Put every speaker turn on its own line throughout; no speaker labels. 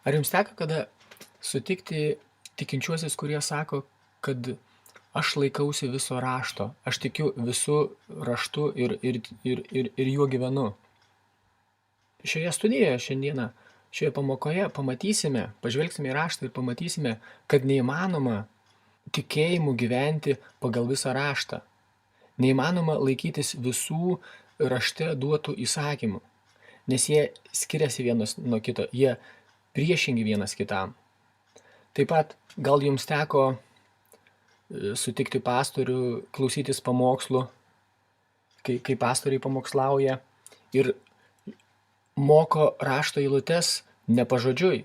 Ar jums teko kada sutikti tikinčiuosius, kurie sako, kad aš laikausi viso rašto, aš tikiu visų raštu ir juo gyvenu? Šioje studijoje šiandieną, šioje pamokoje pamatysime, pažvelgsime į raštą ir pamatysime, kad neįmanoma tikėjimu gyventi pagal visą raštą. Neįmanoma laikytis visų rašte duotų įsakymų, nes jie skiriasi vienas nuo kito, jie priešingi vienas kitam. Taip pat gal jums teko sutikti pastorių, klausytis pamokslų, kai pastoriai pamokslauja ir moko rašto eilutes ne pažodžiui.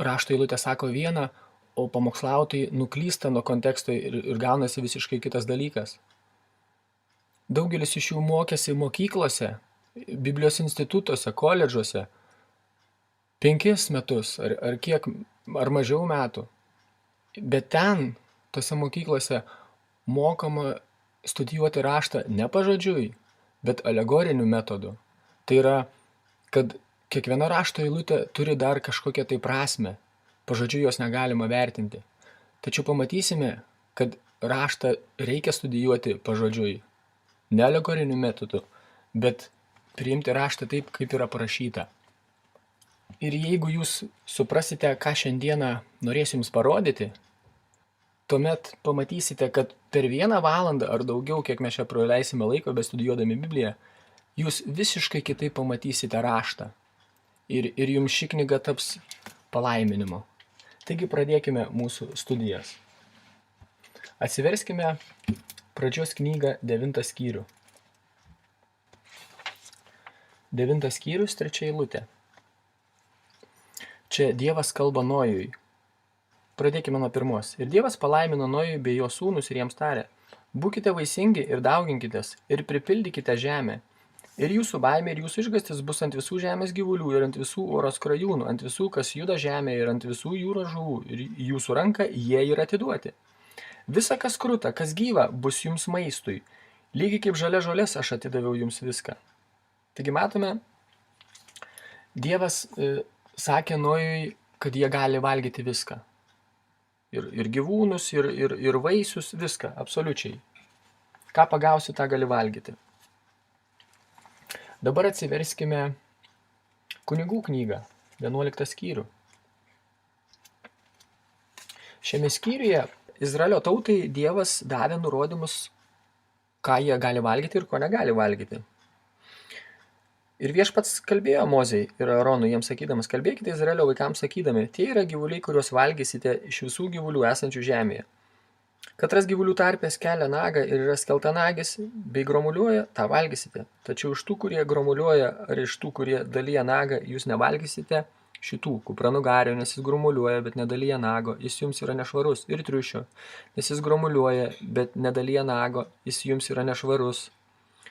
Rašto eilutė sako vieną, o pamokslautojai nuklysta nuo konteksto ir gaunasi visiškai kitas dalykas. Daugelis iš jų mokėsi mokyklose, Biblijos institutuose, koledžuose 5 metus ar mažiau metų. Bet ten, tose mokyklose, mokoma studijuoti raštą ne pažodžiui, bet alegoriniu metodu. Tai yra, kad kiekviena rašto eilutė turi dar kažkokią tai prasmę. Pažodžiui jos negalima vertinti. Tačiau pamatysime, kad raštą reikia studijuoti pažodžiui. Ne alegoriniu metodu, bet priimti raštą taip, kaip yra parašyta. Ir jeigu jūs suprasite, ką šiandieną norėsiu jums parodyti, tuomet pamatysite, kad per 1 valandą ar daugiau, kiek mes čia praleisime laiko bestudijuodami Bibliją, jūs visiškai kitaip pamatysite raštą. Ir jums ši knyga taps palaiminimu. Taigi pradėkime mūsų studijas. Atsiverskime pradžios knygą 9 skyrių. 9 skyrius, 3 eilutė. Čia Dievas kalba Nojui. Pradėkime nuo 1. Ir Dievas palaimino Nojui bei jo sūnus ir jiems tarė: būkite vaisingi ir dauginkitės ir pripildykite žemę. Ir jūsų baimė ir jūsų išgąstis bus ant visų žemės gyvulių ir ant visų oro skrajūnų, ant visų, kas juda žemėje ir ant visų jūros žuvų, ir jūsų ranką jie yra atiduoti. Visa, kas kruta, kas gyva, bus jums maistui. Lygiai kaip žalia žolės aš atidaviau jums viską. Taigi matome, Dievas sakė Nojui, kad jie gali valgyti viską. Ir gyvūnus, ir vaisius, viską, absoliučiai. Ką pagausi, tą gali valgyti. Dabar atsiverskime Kunigų knygą, 11 skyrių. Šiame skyriuje Izraelio tautai Dievas davė nurodymus, ką jie gali valgyti ir ko negali valgyti. Ir Viešpats kalbėjo Mozei ir Aronui jiems sakydamas: kalbėkite Izraelio vaikams sakydami, tie yra gyvuliai, kuriuos valgysite iš visų gyvulių esančių žemėje. Katras gyvulių tarpės kelia nagą ir yra skeltanagis, bei gromuliuoja, tą valgysite. Tačiau iš tų, kurie gromuliuoja, ar iš tų, kurie dalyja nagą, jūs nevalgysite šitų: kupranugario, nes jis gromuliuoja, bet nedalyja nago, jis jums yra nešvarus, ir triušio, nes jis gromuliuoja, bet nedalyja nago, jis jums yra nešvarus.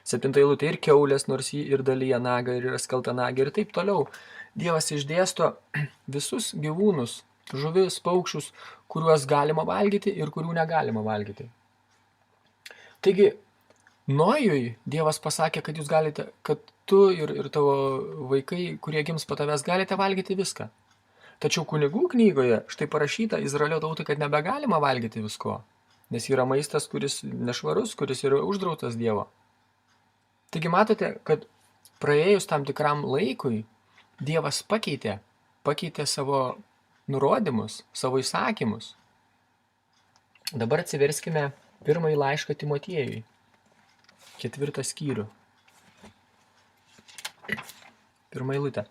7 eilutė: ir kiaulės, nors jį ir dalyja nagą, ir yra skeltanagė, ir taip toliau. Dievas išdėsto visus gyvūnus, žuvis, paukščius, kuriuos galima valgyti ir kurių negalima valgyti. Taigi, Nojui Dievas pasakė, kad jūs galite, kad tu ir tavo vaikai, kurie gims po tavęs, galite valgyti viską. Tačiau Kunigų knygoje štai parašyta Izraelio tautai, kad nebegalima valgyti visko, nes yra maistas, kuris nešvarus, kuris yra uždrautas Dievo. Taigi matote, kad praėjus tam tikram laikui Dievas pakeitė savo nurodymus, savo įsakymus. Dabar atsiverskime 1 laišką Timotiejui, 4 skyrių. 1 eilutė.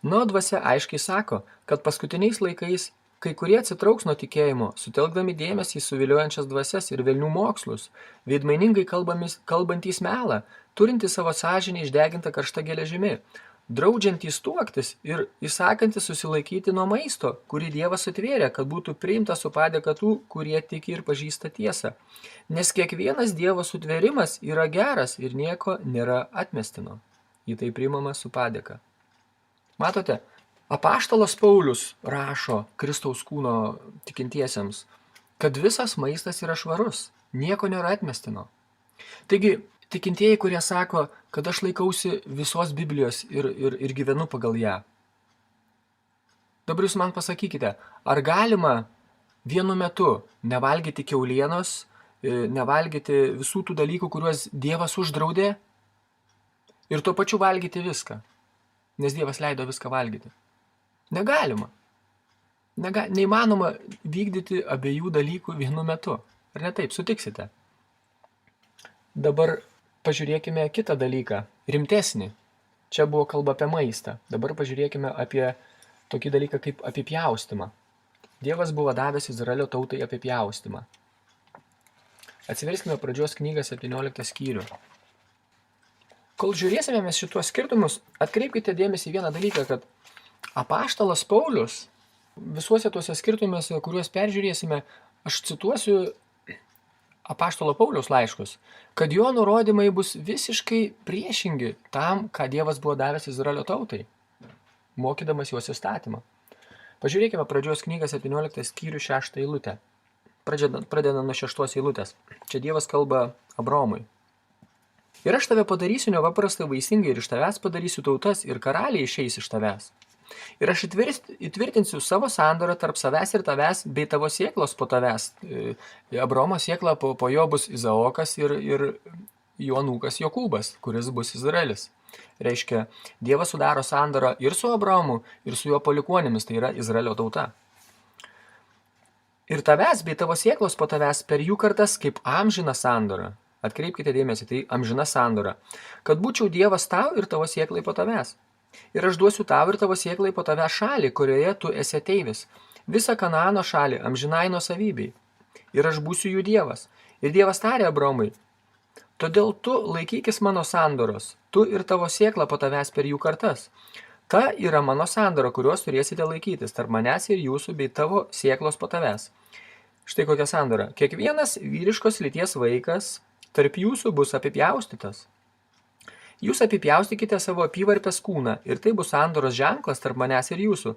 Nu, dvasia aiškiai sako, kad paskutiniais laikais kai kurie atsitrauks nuo tikėjimo, sutelkdami dėmesį į suviliojančias dvasias ir velnių mokslus, veidmainingai kalbantys melą, turintys savo sąžinę išdegintą karštą geležimi, draudžiantys tuoktis ir įsakantys susilaikyti nuo maisto, kurį Dievas atvėrė, kad būtų priimta su padėka tų, kurie tiki ir pažįsta tiesą. Nes kiekvienas Dievo sutvėrimas yra geras ir nieko nėra atmestino. Į tai priimama su padėka. Matote, apaštalas Paulius rašo Kristaus kūno tikintiesiems, kad visas maistas yra švarus, nieko nėra atmestino. Taigi, tikintieji, kurie sako, kad aš laikausi visos Biblijos ir gyvenu pagal ją, Dabar jūs man pasakykite, ar galima vienu metu nevalgyti kiaulienos, nevalgyti visų tų dalykų, kuriuos Dievas uždraudė, ir tuo pačiu valgyti viską, nes Dievas leido viską valgyti? Negalima. Neįmanoma vykdyti abiejų dalykų vienu metu. Ar ne taip? Sutiksite? Dabar pažiūrėkime kitą dalyką, rimtesnį. Čia buvo kalba apie maistą. Dabar pažiūrėkime apie tokį dalyką kaip apipjaustymą. Dievas buvo davęs Izraelio tautai apipjaustymą. Atsiverskime Pradžios knygą 17 skyrių. Kol žiūrėsime mes šituos skirtumus, atkreipkite dėmesį į vieną dalyką, kad apaštalas Paulius visuose tuose skirtumuose, kuriuos peržiūrėsime, aš cituosiu apaštalo Pauliaus laiškus, kad jo nurodymai bus visiškai priešingi tam, ką Dievas buvo davęs Izraelio tautai, mokydamas juos įstatymą. Pažiūrėkime Pradžios knygą 17 skyrių 6 eilutę. Pradedant nuo 6 eilutės. Čia Dievas kalba Abraomui. Ir aš tave padarysiu nepaprastai vaisingai, ir iš tavęs padarysiu tautas, ir karaliai išeis iš tavęs. Ir aš įtvirtinsiu savo sandorą tarp savęs ir tavęs, bei tavo sėklos po tavęs. Abraomo sėkla po jo bus Izaokas ir jo anūkas Jokūbas, kuris bus Izraelis. Reiškia, Dievas sudaro sandorą ir su Abraomu, ir su jo palikuonimis, tai yra Izraelio tauta. Ir tavęs bei tavo sėklos po tavęs per jų kartas kaip amžina sandora. Atkreipkite dėmesį, tai amžina sandora. Kad būčiau Dievas tau ir tavo sėklai po tavęs. Ir aš duosiu tau ir tavo sėklai po tavęs šalį, kurioje tu esi ateivis. Visą Kanaano šalį, amžinai nuosavybei. Ir aš būsiu jų Dievas. Ir Dievas tarė Abraomui, todėl tu laikykis mano sandoros, tu ir tavo sėkla po tavęs per jų kartas. Ta yra mano sandora, kurios turėsite laikytis tarp manęs ir jūsų bei tavo sėklos po tavęs. Štai kokia sandora. Kiekvienas vyriškos lyties vaikas tarp jūsų bus apipjaustytas. Jūs apipjaustykite savo apyvarpės kūną, ir tai bus sandoros ženklas tarp manęs ir jūsų.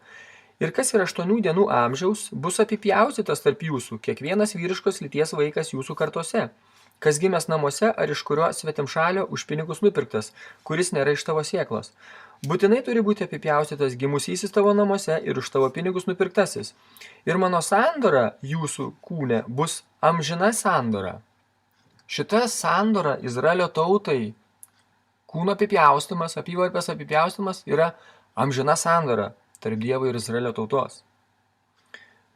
Ir kas yra 8 dienų amžiaus, bus apipjaustytas tarp jūsų, kiekvienas vyriškos lyties vaikas jūsų kartose, kas gimęs namuose ar iš kurio svetimšalio už pinigus nupirktas, kuris nėra iš tavo sėklos. Būtinai turi būti apipjaustytas gimusysis tavo namuose ir už tavo pinigus nupirktasis. Ir mano sandora jūsų kūne bus amžina sandora. Šita sandora Izraelio tautai, kūno apipjaustymas, apyvarpės apipjaustymas yra amžina sandora tarp Dievo ir Izraelio tautos.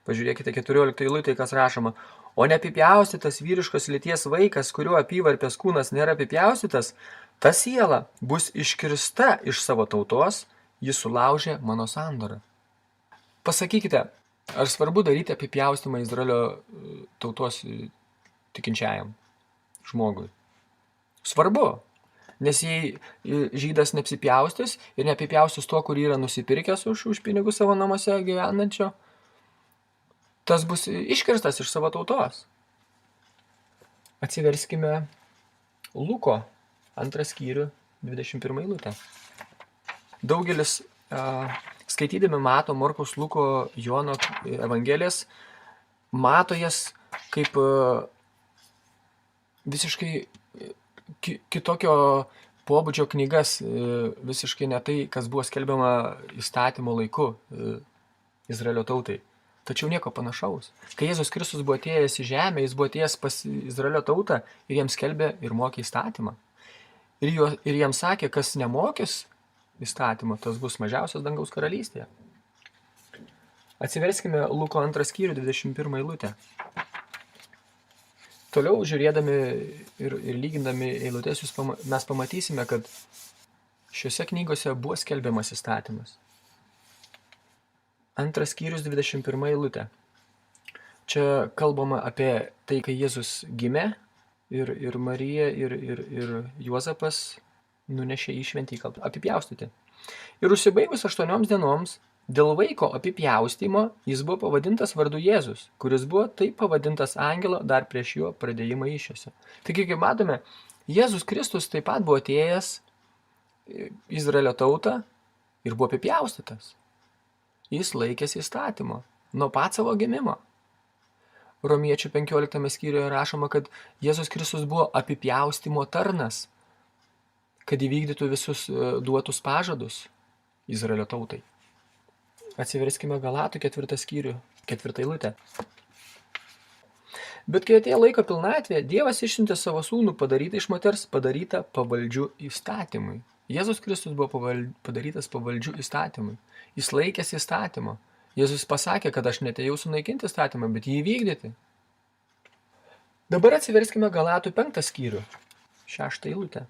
Pažiūrėkite 14 eilutė, kas rašoma. O neapipjaustytas vyriškos lyties vaikas, kurio apyvarpės kūnas nėra apipjaustytas, ta siela bus iškirsta iš savo tautos, jis sulaužė mano sandorą. Pasakykite, ar svarbu daryti apipjaustymą Izraelio tautos tikinčiajam žmogui? Svarbu. Nes jei žydas neapsipjaustys ir neapipjaustys to, kurį yra nusipirkęs už pinigus savo namuose gyvenančio, tas bus iškirstas iš savo tautos. Atsiverskime Luko 2 skyrių 21 eilutę. Daugelis skaitydami mato Morkaus, Luko, Jono evangelijas, mato jas kaip visiškai kitokio pobūdžio knygas, visiškai ne tai, kas buvo skelbiama įstatymo laiku Izraelio tautai. Tačiau nieko panašaus. Kai Jėzus Kristus buvo atėjęs į žemę, jis buvo atėjęs pas Izraelio tautą ir jiems skelbė ir mokė įstatymą. Ir jiems sakė, kas nemokys įstatymą, tas bus mažiausias dangaus karalystėje. Atsiverskime Luko 2 skyrių 21 eilutę. Toliau žiūrėdami ir lygindami eilutes mes pamatysime, kad šiuose knygose buvo skelbiamas įstatymas. 2 skyrius 21 eilutė. Čia kalbama apie tai, kai Jėzus gimė ir Marija ir Juozapas nunešė į šventyklą apipjaustyti. Ir užsibaigus 8 dienoms, dėl vaiko apipjaustymo jis buvo pavadintas vardu Jėzus, kuris buvo taip pavadintas angelo dar prieš jo pradėjimą įsčiose. Taigi, kaip matome, Jėzus Kristus taip pat buvo atėjęs Izraelio tautą ir buvo apipjaustytas. Jis laikėsi įstatymo nuo pat savo gimimo. Romiečių 15 skyriuje rašoma, kad Jėzus Kristus buvo apipjaustymo tarnas, kad įvykdytų visus duotus pažadus Izraelio tautai. Atsiverskime Galatų 4 skyrių, 4 eilutę. Bet kai atėjo laiko pilnatvė, Dievas išsiuntė savo sūnų padarytą iš moters, padarytą pavaldžiu įstatymui. Jėzus Kristus buvo padarytas pavaldžiu įstatymui. Jis laikėsi įstatymo. Jėzus pasakė, kad aš netėjau sunaikinti įstatymą, bet jį įvykdyti. Dabar atsiverskime Galatų 5 skyrių, 6 eilutę.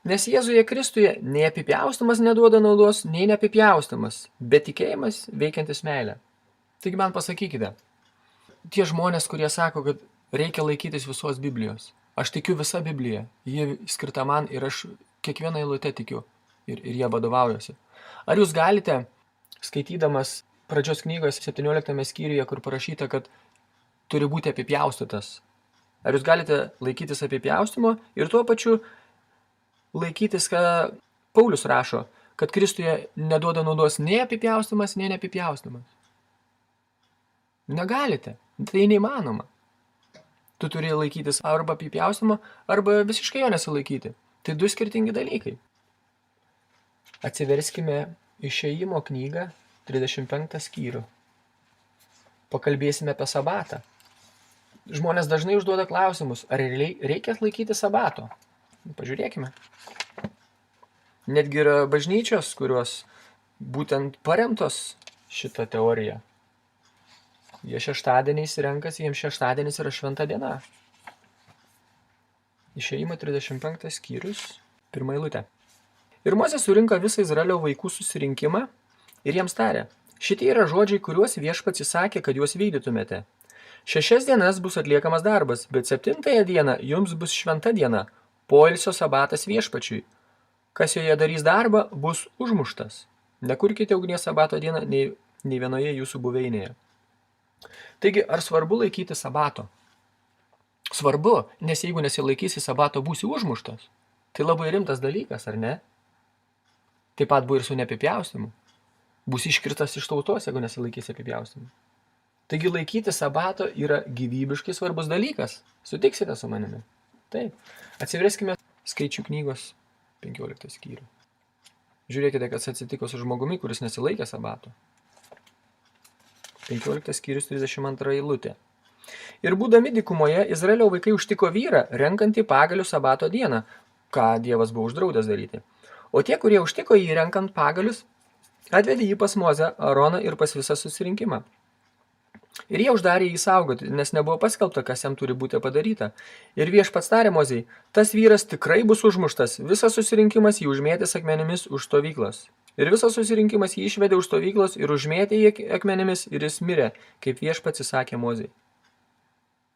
Nes Jėzuje Kristuje nei apipjaustamas neduoda naudos, nei neapipjaustamas, bet tikėjimas veikiantis meilę. Taigi man pasakykite, tie žmonės, kurie sako, kad reikia laikytis visos Biblijos. Aš tikiu visą Bibliją, ji skirta man ir aš kiekvieną eilutę tikiu ir jie vadovaujasi. Ar jūs galite, skaitydamas pradžios knygos 17 skyriuje, kur parašyta, kad turi būti apipjaustytas, ar jūs galite laikytis apipjaustimo ir tuo pačiu laikytis, ką Paulius rašo, kad Kristuje neduoda naudos nei apipjaustymas, nei neapipjaustymas? Negalite. Tai neįmanoma. Tu turi laikytis arba apipjaustymo, arba visiškai jo nesilaikyti. Tai du skirtingi dalykai. Atsiverskime Išėjimo knygą, 35 skyrių. Pakalbėsime apie sabatą. Žmonės dažnai užduoda klausimus, ar reikia laikyti sabato. Pažiūrėkime. Netgi yra bažnyčios, kurios būtent paremtos šitą teoriją. Jie šeštadieniais renkasi, jiems šeštadienis yra šventa diena. Išėjimo 35 skyrius, 1 eilutė. Ir Mozė surinko visą Izraelio vaikų susirinkimą ir jiems tarė, šitie yra žodžiai, kuriuos viešpats įsakė, kad juos vykdytumėte. 6 dienas bus atliekamas darbas, bet 7 dieną jums bus šventa diena, poilsio sabatas viešpačiui. Kas joje darys darbą, bus užmuštas. Nekurkite ugnies sabato dieną nei vienoje jūsų buveinėje. Taigi, ar svarbu laikyti sabato? Svarbu, nes jeigu nesilaikysi sabato, būsi užmuštas. Tai labai rimtas dalykas, ar ne? Taip pat buvo ir su neapipjaustymu. Būsi iškirtas iš tautos, jeigu nesilaikysi apipjaustymu. Taigi, laikyti sabato yra gyvybiškai svarbus dalykas. Sutiksite su manimi? Taip. Atsiverskime Skaičių knygos 15 skyrių. Žiūrėkite, kas atsitiko su žmogumi, kuris nesilaikė sabato. 15 skyrius 32 eilutė. Ir būdami dykumoje, Izraelio vaikai užtiko vyrą, renkantį pagalių sabato dieną, ką Dievas buvo uždraudęs daryti. O tie, kurie užtiko jį renkant pagalius, atvedė jį pas Mozę, Aaroną ir pas visą susirinkimą. Ir jie uždarė jį saugoti, nes nebuvo paskelbta, kas jam turi būti padaryta. Ir viešpats tarė Mozei, tas vyras tikrai bus užmuštas, visas susirinkimas jį užmėtys akmenimis už stovyklos. Ir visas susirinkimas jį išvedė už stovyklos ir užmėtė jį akmenimis ir jis mirė, kaip viešpats įsakė Mozei.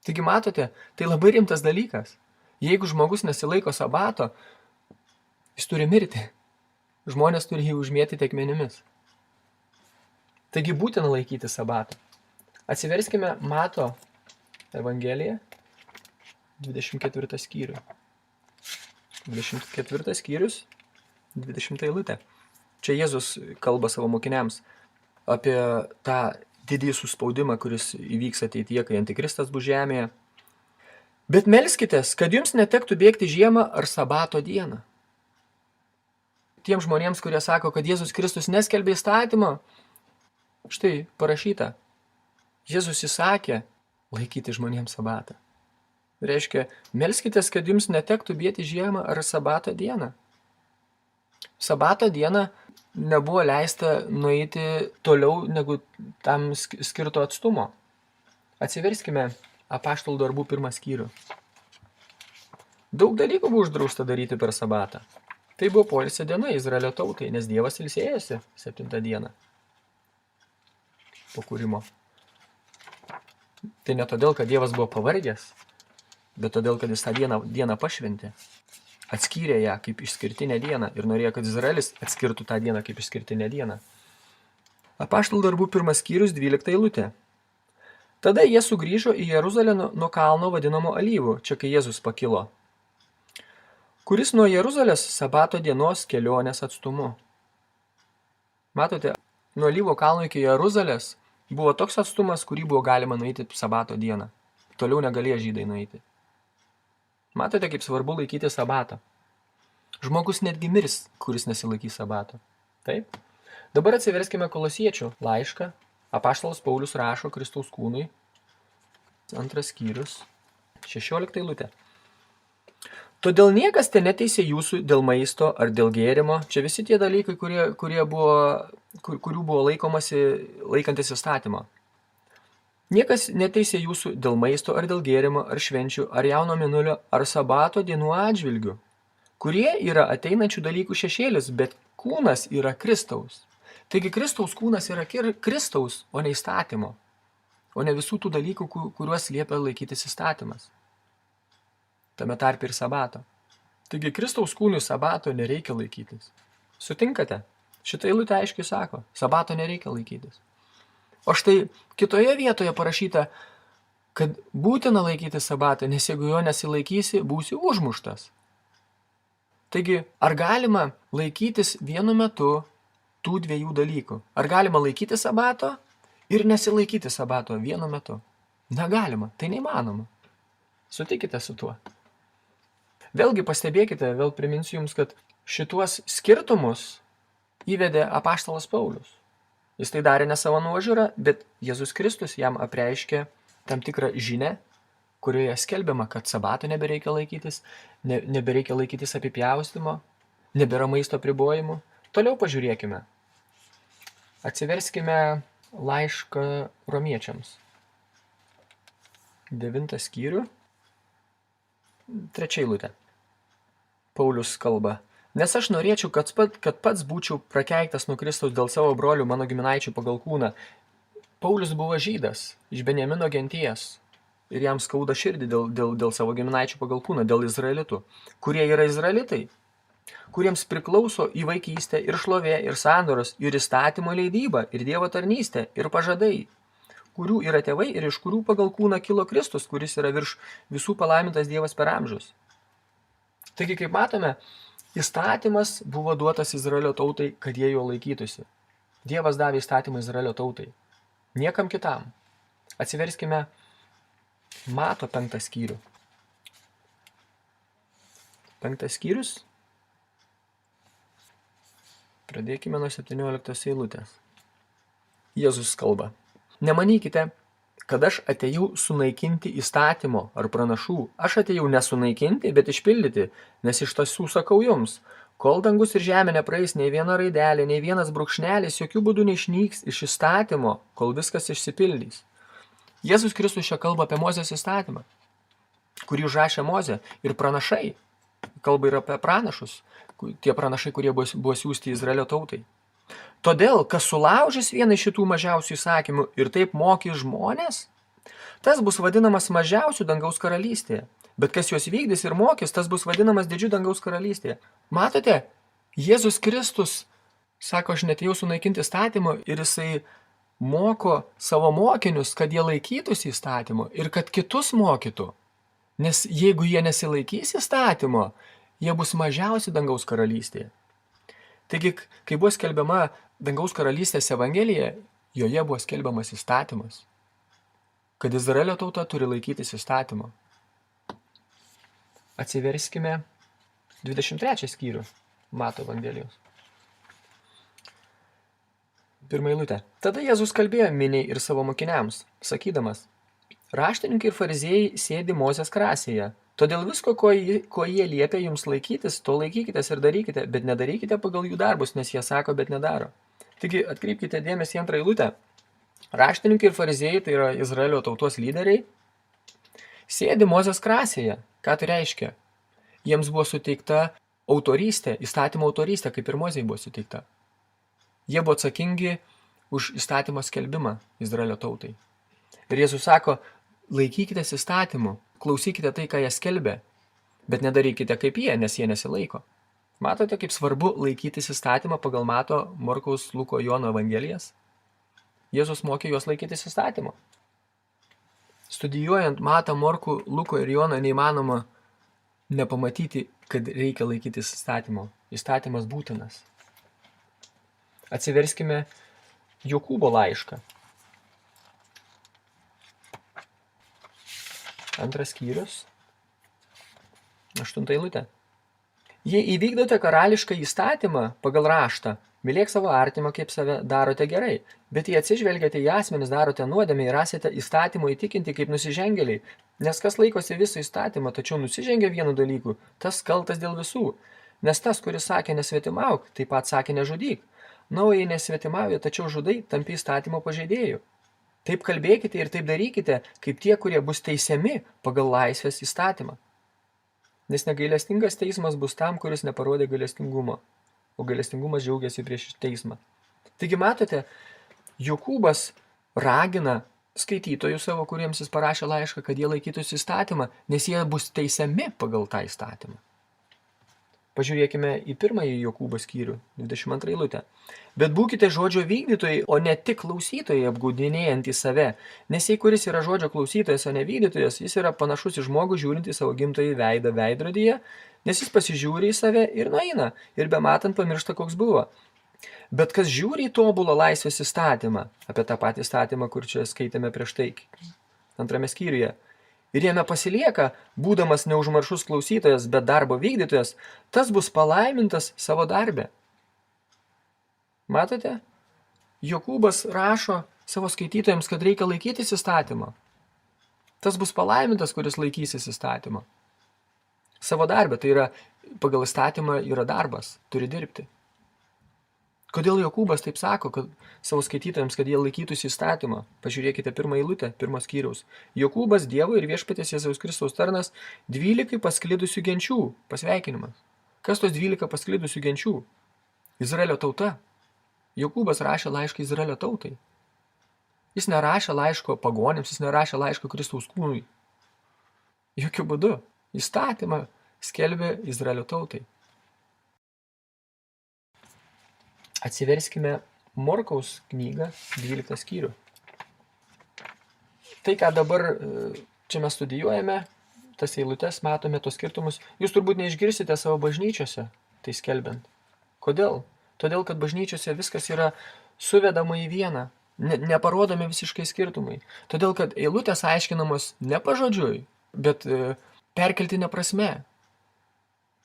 Taigi matote, tai labai rimtas dalykas. Jeigu žmogus nesilaiko sabato, jis turi mirti. Žmonės turi jį užmėtyti akmenimis. Taigi būtina laikyti sabatą. Atsiverskime Mato Evangeliją, 24 skyrių. 24 skyrius, 20 eilutė. Čia Jėzus kalba savo mokiniams apie tą didį suspaudimą, kuris įvyks ateityje, kai antikristas bus žemėje. Bet melskitės, kad jums netektų bėgti žiemą ar sabato dieną. Tiems žmonėms, kurie sako, kad Jėzus Kristus neskelbė įstatymą, štai parašyta. Jėzus įsakė laikyti žmonėms sabatą. Reiškia, melskitės, kad jums netektų bėgti žiemą ar sabato dieną. Sabato dieną nebuvo leista nueiti toliau negu tam skirto atstumo. Atsiverskime Apaštalų darbų 1 skyrių. Daug dalykų buvo uždrausta daryti per sabatą. Tai buvo poilsio diena Izraelio tautai, nes Dievas ilsėjosi 7 dieną po kūrimo. Tai ne todėl, kad Dievas buvo pavargęs, bet todėl, kad jis tą dieną pašventė. Atskyrė ją kaip išskirtinę dieną ir norėjo, kad Izraelis atskirtų tą dieną kaip išskirtinę dieną. Apaštalų darbų 1 skyrius 12 eilutė. Tada jie sugrįžo į Jeruzalę nuo kalno vadinamo Alyvų, čia kai Jėzus pakilo, kuris nuo Jeruzalės sabato dienos kelionės atstumu. Matote, nuo Alyvo kalno iki Jeruzalės buvo toks atstumas, kurį buvo galima nueiti sabato dieną. Toliau negalėjo žydai nueiti. Matote, kaip svarbu laikyti sabatą. Žmogus netgi mirs, kuris nesilaikys sabato. Taip? Dabar atsiverskime Kolosiečių laišką. Apaštalas Paulius rašo Kristaus kūnui. 2 skyrius, 16 eilutė. Todėl niekas te neteisė jūsų dėl maisto ar dėl gėrimo. Čia visi tie dalykai, kurių buvo laikomasi laikantis įstatymo. Niekas neteisė jūsų dėl maisto ar dėl gėrimo, ar švenčių, ar jauno mėnulio, ar sabato dienų atžvilgių, kurie yra ateinančių dalykų šešėlis, bet kūnas yra Kristaus. Taigi Kristaus kūnas yra Kristaus, o ne įstatymo, o ne visų tų dalykų, kuriuos liepia laikytis įstatymas. Tame tarp ir sabato. Taigi Kristaus kūnui sabato nereikia laikytis. Sutinkate? Šitą eilutę aiškiai sako, sabato nereikia laikytis. O štai kitoje vietoje parašyta, kad būtina laikyti sabatą, nes jeigu jo nesilaikysi, būsi užmuštas. Taigi, ar galima laikytis vienu metu tų dviejų dalykų? Ar galima laikyti sabato ir nesilaikyti sabato vienu metu? Negalima, tai neįmanoma. Sutikite su tuo. Vėlgi pastebėkite, vėl priminsiu jums, kad šituos skirtumus įvedė apaštalas Paulius. Jis tai darė ne savo nuožiūrą, bet Jėzus Kristus jam apreiškė tam tikrą žinią, kurioje skelbiama, kad sabato nebereikia laikytis apipjaustimo, nebėra maisto apribojimų. Toliau pažiūrėkime. Atsiverskime laišką romiečiams. 9 skyrių, 3 eilutė. Paulius kalba. Nes aš norėčiau, kad pats būčiau prakeiktas nuo Kristaus dėl savo brolių mano giminaičių pagal kūną. Paulius buvo žydas, iš Benjamino genties. Ir jam skauda širdį dėl savo giminaičių pagal kūną, dėl izraelitų. Kurie yra izraelitai, kuriems priklauso į vaikystę ir šlovė, ir sandoros, ir įstatymo leidyba, ir Dievo tarnystė, ir pažadai, kurių yra tėvai ir iš kurių pagal kūną kilo Kristus, kuris yra virš visų palaimintas Dievas per amžius. Taigi, kaip matome, įstatymas buvo duotas Izraelio tautai, kad jie jo laikytųsi. Dievas davė įstatymą Izraelio tautai. Niekam kitam. Atsiverskime Mato 5 skyrių. 5 skyrius. Pradėkime nuo 17 eilutės. Jėzus kalba. Nemanykite, kad aš atėjau sunaikinti įstatymo ar pranašų. Aš atėjau nesunaikinti, bet išpildyti, nes iš tiesų sakau jums, kol dangus ir žemė nepraeis nei viena raidelė, nei vienas brūkšnelis, jokių būdų neišnyks iš įstatymo, kol viskas išsipildys. Jėzus Kristus čia kalba apie Mozės įstatymą, kurį užrašė Mozė ir pranašai. Kalba ir apie pranašus, tie pranašai, kurie buvo siųsti Izraelio tautai. Todėl, kas sulaužys vieną iš šitų mažiausių įsakymų ir taip mokys žmonės, tas bus vadinamas mažiausiu dangaus karalystėje. Bet kas juos vykdys ir mokys, tas bus vadinamas didžiu dangaus karalystėje. Matote, Jėzus Kristus sako, aš netėjau sunaikinti įstatymo ir jisai moko savo mokinius, kad jie laikytųsi įstatymo ir kad kitus mokytų. Nes jeigu jie nesilaikys įstatymo, jie bus mažiausi dangaus karalystėje. Taigi, kai buvo skelbiama dangaus karalystės evangelija, joje buvo skelbiamas įstatymas, kad Izraelio tauta turi laikytis įstatymo. Atsiverskime 23 skyrių Mato evangelijos. 1 eilutė. Tada Jėzus kalbėjo miniai ir savo mokiniams, sakydamas, raštininkai ir fariziejai sėdi Mozės krasėje. Todėl visko, ko jie liepia jums laikytis, to laikykitės ir darykite, bet nedarykite pagal jų darbus, nes jie sako, bet nedaro. Taigi atkreipkite dėmesį į 2 eilutę. Raštininkai ir fariziejai, tai yra Izraelio tautos lyderiai, sėdi Mozės krasėje. Ką tai reiškia? Jiems buvo suteikta autorystė, įstatymo autorystė, kaip ir Mozei buvo suteikta. Jie buvo atsakingi už įstatymo skelbimą Izraelio tautai. Ir Jėzus sako, laikykitės įstatymų, klausykite tai, ką jie skelbia, bet nedarykite kaip jie, nes jie nesilaiko. Matote, kaip svarbu laikytis įstatymą pagal Mato, Morkaus, Luko, Jono evangelijas? Jėzus mokė juos laikytis įstatymo. Studijuojant Matą, Morkų, Luko ir Joną neįmanoma nepamatyti, kad reikia laikytis įstatymo. Įstatymas būtinas. Atsiverskime Jokūbo laišką. 2 skyrius, 8 eilutė. Jei įvykdote karališką įstatymą pagal raštą, Mylėk savo artimą, kaip save darote gerai, bet jei atsižvelgiate į asmenis, darote nuodėmę ir esate įstatymo įtikinti kaip nusižengėliai, nes kas laikosi visą įstatymą, tačiau nusižengia vienu dalyku, tas kaltas dėl visų. Nes tas, kuris sakė nesvetimauk, taip pat sakė nežudyk. Na, o jei nesvetimauja, tačiau žudai, tampi įstatymo pažeidėjų. Taip kalbėkite ir taip darykite, kaip tie, kurie bus teisiami pagal laisvės įstatymą. Nes negailestingas teismas bus tam, kuris neparodė gailestingumo, o gailestingumas džiaugiasi prieš teismą. Taigi matote, Jokūbas ragina skaitytojų savo, kuriems jis parašė laišką, kad jie laikytųsi įstatymą, nes jie bus teisiami pagal tą įstatymą. Pažiūrėkime į pirmąjį Jokūbo skyrių, 22 eilutę. Bet būkite žodžio vykdytojai, o ne tik klausytojai, apgaudinėjantys save, nes jei kuris yra žodžio klausytojas, o ne vykdytojas, jis yra panašus į žmogų žiūrintį savo gimtąjį veidą veidrodyje, nes jis pasižiūri į save ir nueina, ir bematant pamiršta, koks buvo. Bet kas žiūri į tobulą laisvės įstatymą, apie tą patį įstatymą, kur čia skaitėme prieš tai, antrame skyriuje, ir jame pasilieka, būdamas neužmaršus klausytojas, bet darbo vykdytojas, tas bus palaimintas savo darbe. Matote? Jokūbas rašo savo skaitytojams, kad reikia laikytis įstatymo. Tas bus palaimintas, kuris laikysis įstatymo. Savo darbę, tai yra, pagal įstatymą yra darbas, turi dirbti. Kodėl Jokūbas taip sako, kad savo skaitytojams, kad jie laikytųsi įstatymą? Pažiūrėkite pirmą eilutę, pirmos skyriaus. Jokūbas, Dievo ir viešpaties Jėzaus Kristaus tarnas, 12 pasklidusių genčių. Pasveikinimas. Kas tos 12 pasklidusių genčių? Izraelio tauta. Jokūbas rašė laišką Izraelio tautai. Jis nerašė laiško pagonėms, jis nerašė laiško Kristaus kūnui. Jokiu būdu. Įstatymą skelbė Izraelio tautai. Atsiverskime Morkaus knygą, 12 skyrių. Tai, ką dabar čia mes studijuojame, tas eilutes, matome tos skirtumus, jūs turbūt neišgirsite savo bažnyčiose, tai skelbiant. Kodėl? Todėl, kad bažnyčiose viskas yra suvedama į vieną, neparodomi visiškai skirtumai. Todėl, kad eilutės aiškinamos ne pažodžiui, bet perkeltinė prasme.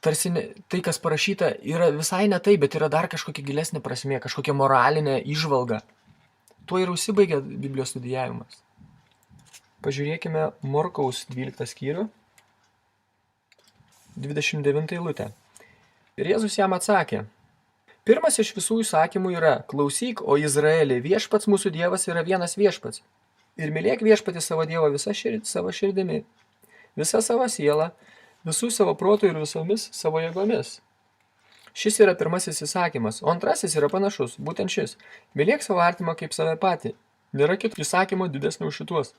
Tarsi tai, kas parašyta, yra visai ne tai, bet yra dar kažkokia gilesnė prasmė, kažkokia moralinė įžvalga. Tuo ir užsibaigia Biblijos studijavimas. Pažiūrėkime Morkaus 12 skyrių, 29 eilutę. Ir Jėzus jam atsakė, pirmas iš visų įsakymų yra, klausyk, o Izraeli, viešpats mūsų Dievas yra vienas viešpats. Ir mylėk viešpatį savo Dievo savo širdimi, visa savo siela, visų savo protų ir visomis savo jėgomis. Šis yra pirmasis įsakymas, o antrasis yra panašus, būtent šis. Mylėk savo artimą kaip save patį. Nėra kito įsakymo didesnio už šituos.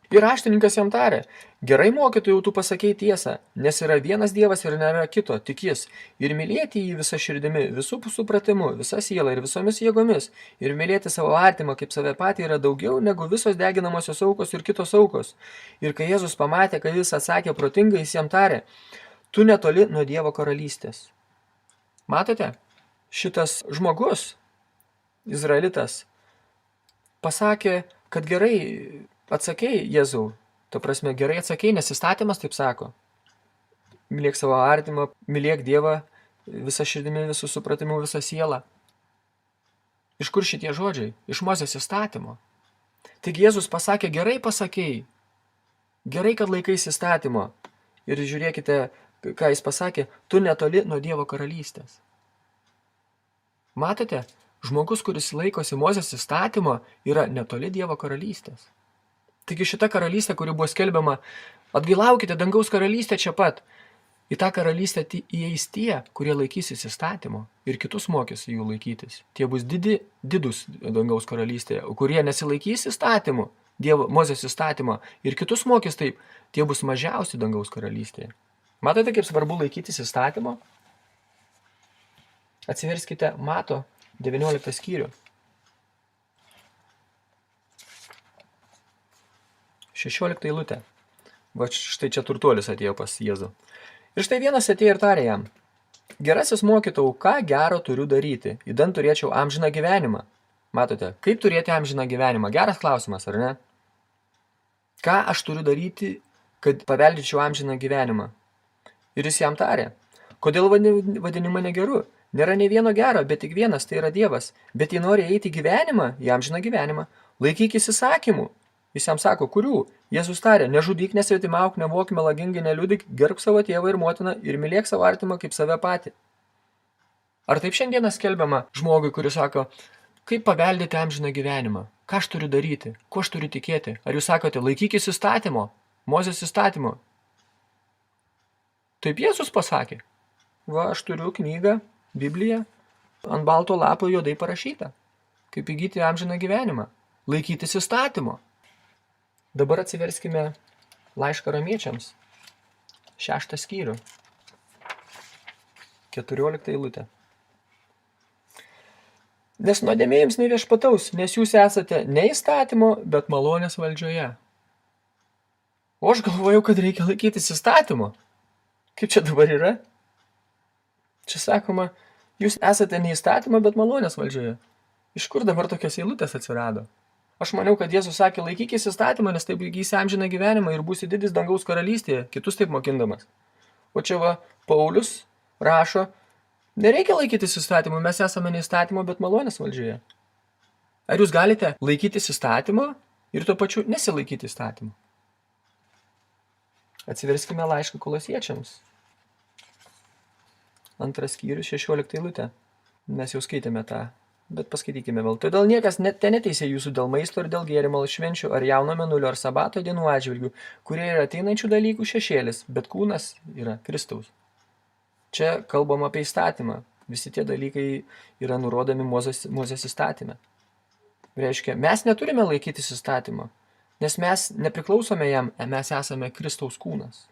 Ir raštininkas jam tarė, gerai mokytojau, tu pasakei tiesą, nes yra vienas Dievas ir nėra kito, tik jis. Ir mylėti jį visą širdimi, visų supratimu, visą sielą ir visomis jėgomis. Ir mylėti savo artimą kaip save patį yra daugiau negu visos deginamosios aukos ir kitos aukos. Ir kai Jėzus pamatė, kad jis atsakė protingai, jis jam tarė, tu netoli nuo Dievo karalystės. Matote, šitas žmogus, izraelitas, pasakė, kad gerai atsakei, Jėzau, ta prasme, gerai atsakei, nes įstatymas taip sako. Mylėk savo artimą, mylėk Dievą visą širdimi, visų supratimu, visą sielą. Iš kur šitie žodžiai? Iš Mozės įstatymo. Taigi Jėzus pasakė, gerai pasakei, gerai, kad laikais įstatymo. Ir žiūrėkite, ką jis pasakė, tu netoli nuo Dievo karalystės. Matote, žmogus, kuris laikosi Mozės įstatymo, yra netoli Dievo karalystės. Taigi šita karalystė, kuri buvo skelbiama, atgailaukite, dangaus karalystė čia pat. Į tą karalystę įeis tie, kurie laikysis įstatymo ir kitus mokys jų laikytis. Tie bus didus dangaus karalystėje, kurie nesilaikys įstatymu, Mozės įstatymo ir kitus mokys taip, tie bus mažiausi dangaus karalystėje. Matote, kaip svarbu laikytis įstatymo? Atsiverskite Mato 19 skyrių. 16 eilutė. Va štai čia turtuolis atėjo pas Jėzų. Ir štai vienas atėjo ir tarė jam, gerasis mokytojau, ką gero turiu daryti, idant turėčiau amžiną gyvenimą. Matote, kaip turėti amžiną gyvenimą? Geras klausimas, ar ne? Ką aš turiu daryti, kad paveldėčiau amžiną gyvenimą? Ir jis jam tarė, kodėl vadini mane geru? Nėra nei vieno gero, bet tik vienas, tai yra Dievas. Bet jei nori eiti į gyvenimą, į amžiną gyvenimą, laikykis įsakymų. Jis jam sako, kurių? Jėzus tarė, nežudyk, nesvetimauk, nevok melagingai, neliudyk, gerbk savo tėvą ir motiną ir mylėk savo artimą kaip save patį. Ar taip šiandieną skelbiama žmogui, kuris sako, kaip paveldėti amžiną gyvenimą? Ką aš turiu daryti? Kuo aš turiu tikėti? Ar jūs sakote, laikykis įstatymo, Mozės įstatymo? Taip Jėzus pasakė. Va, aš turiu knygą, Bibliją, ant balto lapo juodai parašyta. Kaip įgyti amžiną gyvenimą. Laikytis įstatymo. Dabar atsiverskime laišką romiečiams. 6 skyrių. 14 eilutė. Nes nuodėmė jums neviešpataus, nes jūs esate ne įstatymo, bet malonės valdžioje. O aš galvojau, kad reikia laikytis įstatymo. Kaip čia dabar yra? Čia sakoma, jūs esate ne įstatymo, bet malonės valdžioje. Iš kur dabar tokios eilutės atsirado? Aš maniau, kad Jėzus sakė, laikykis įstatymą, nes taip įgysi amžiną gyvenimą ir būsi didis dangaus karalystėje, kitus taip mokindamas. O čia va, Paulius rašo, nereikia laikytis įstatymų, mes esame ne įstatymo, bet malonės valdžioje. Ar jūs galite laikytis įstatymo ir tuo pačiu nesilaikyti įstatymų? Atsiverskime laišką Kolosiečiams. 2 skyrius, 16 eilutė. Mes jau skaitėme tą, bet paskaitykime vėl. Todėl niekas neteisė jūsų dėl maisto ir dėl gėrimo, švenčių ar jauno mėnulio ar sabato dienų atžvilgių, kurie yra ateinančių dalykų šešėlis, bet kūnas yra Kristaus. Čia kalbam apie įstatymą. Visi tie dalykai yra nurodomi Mozės įstatyme. Reiškia, mes neturime laikytis įstatymo, nes mes nepriklausome jam, mes esame Kristaus kūnas.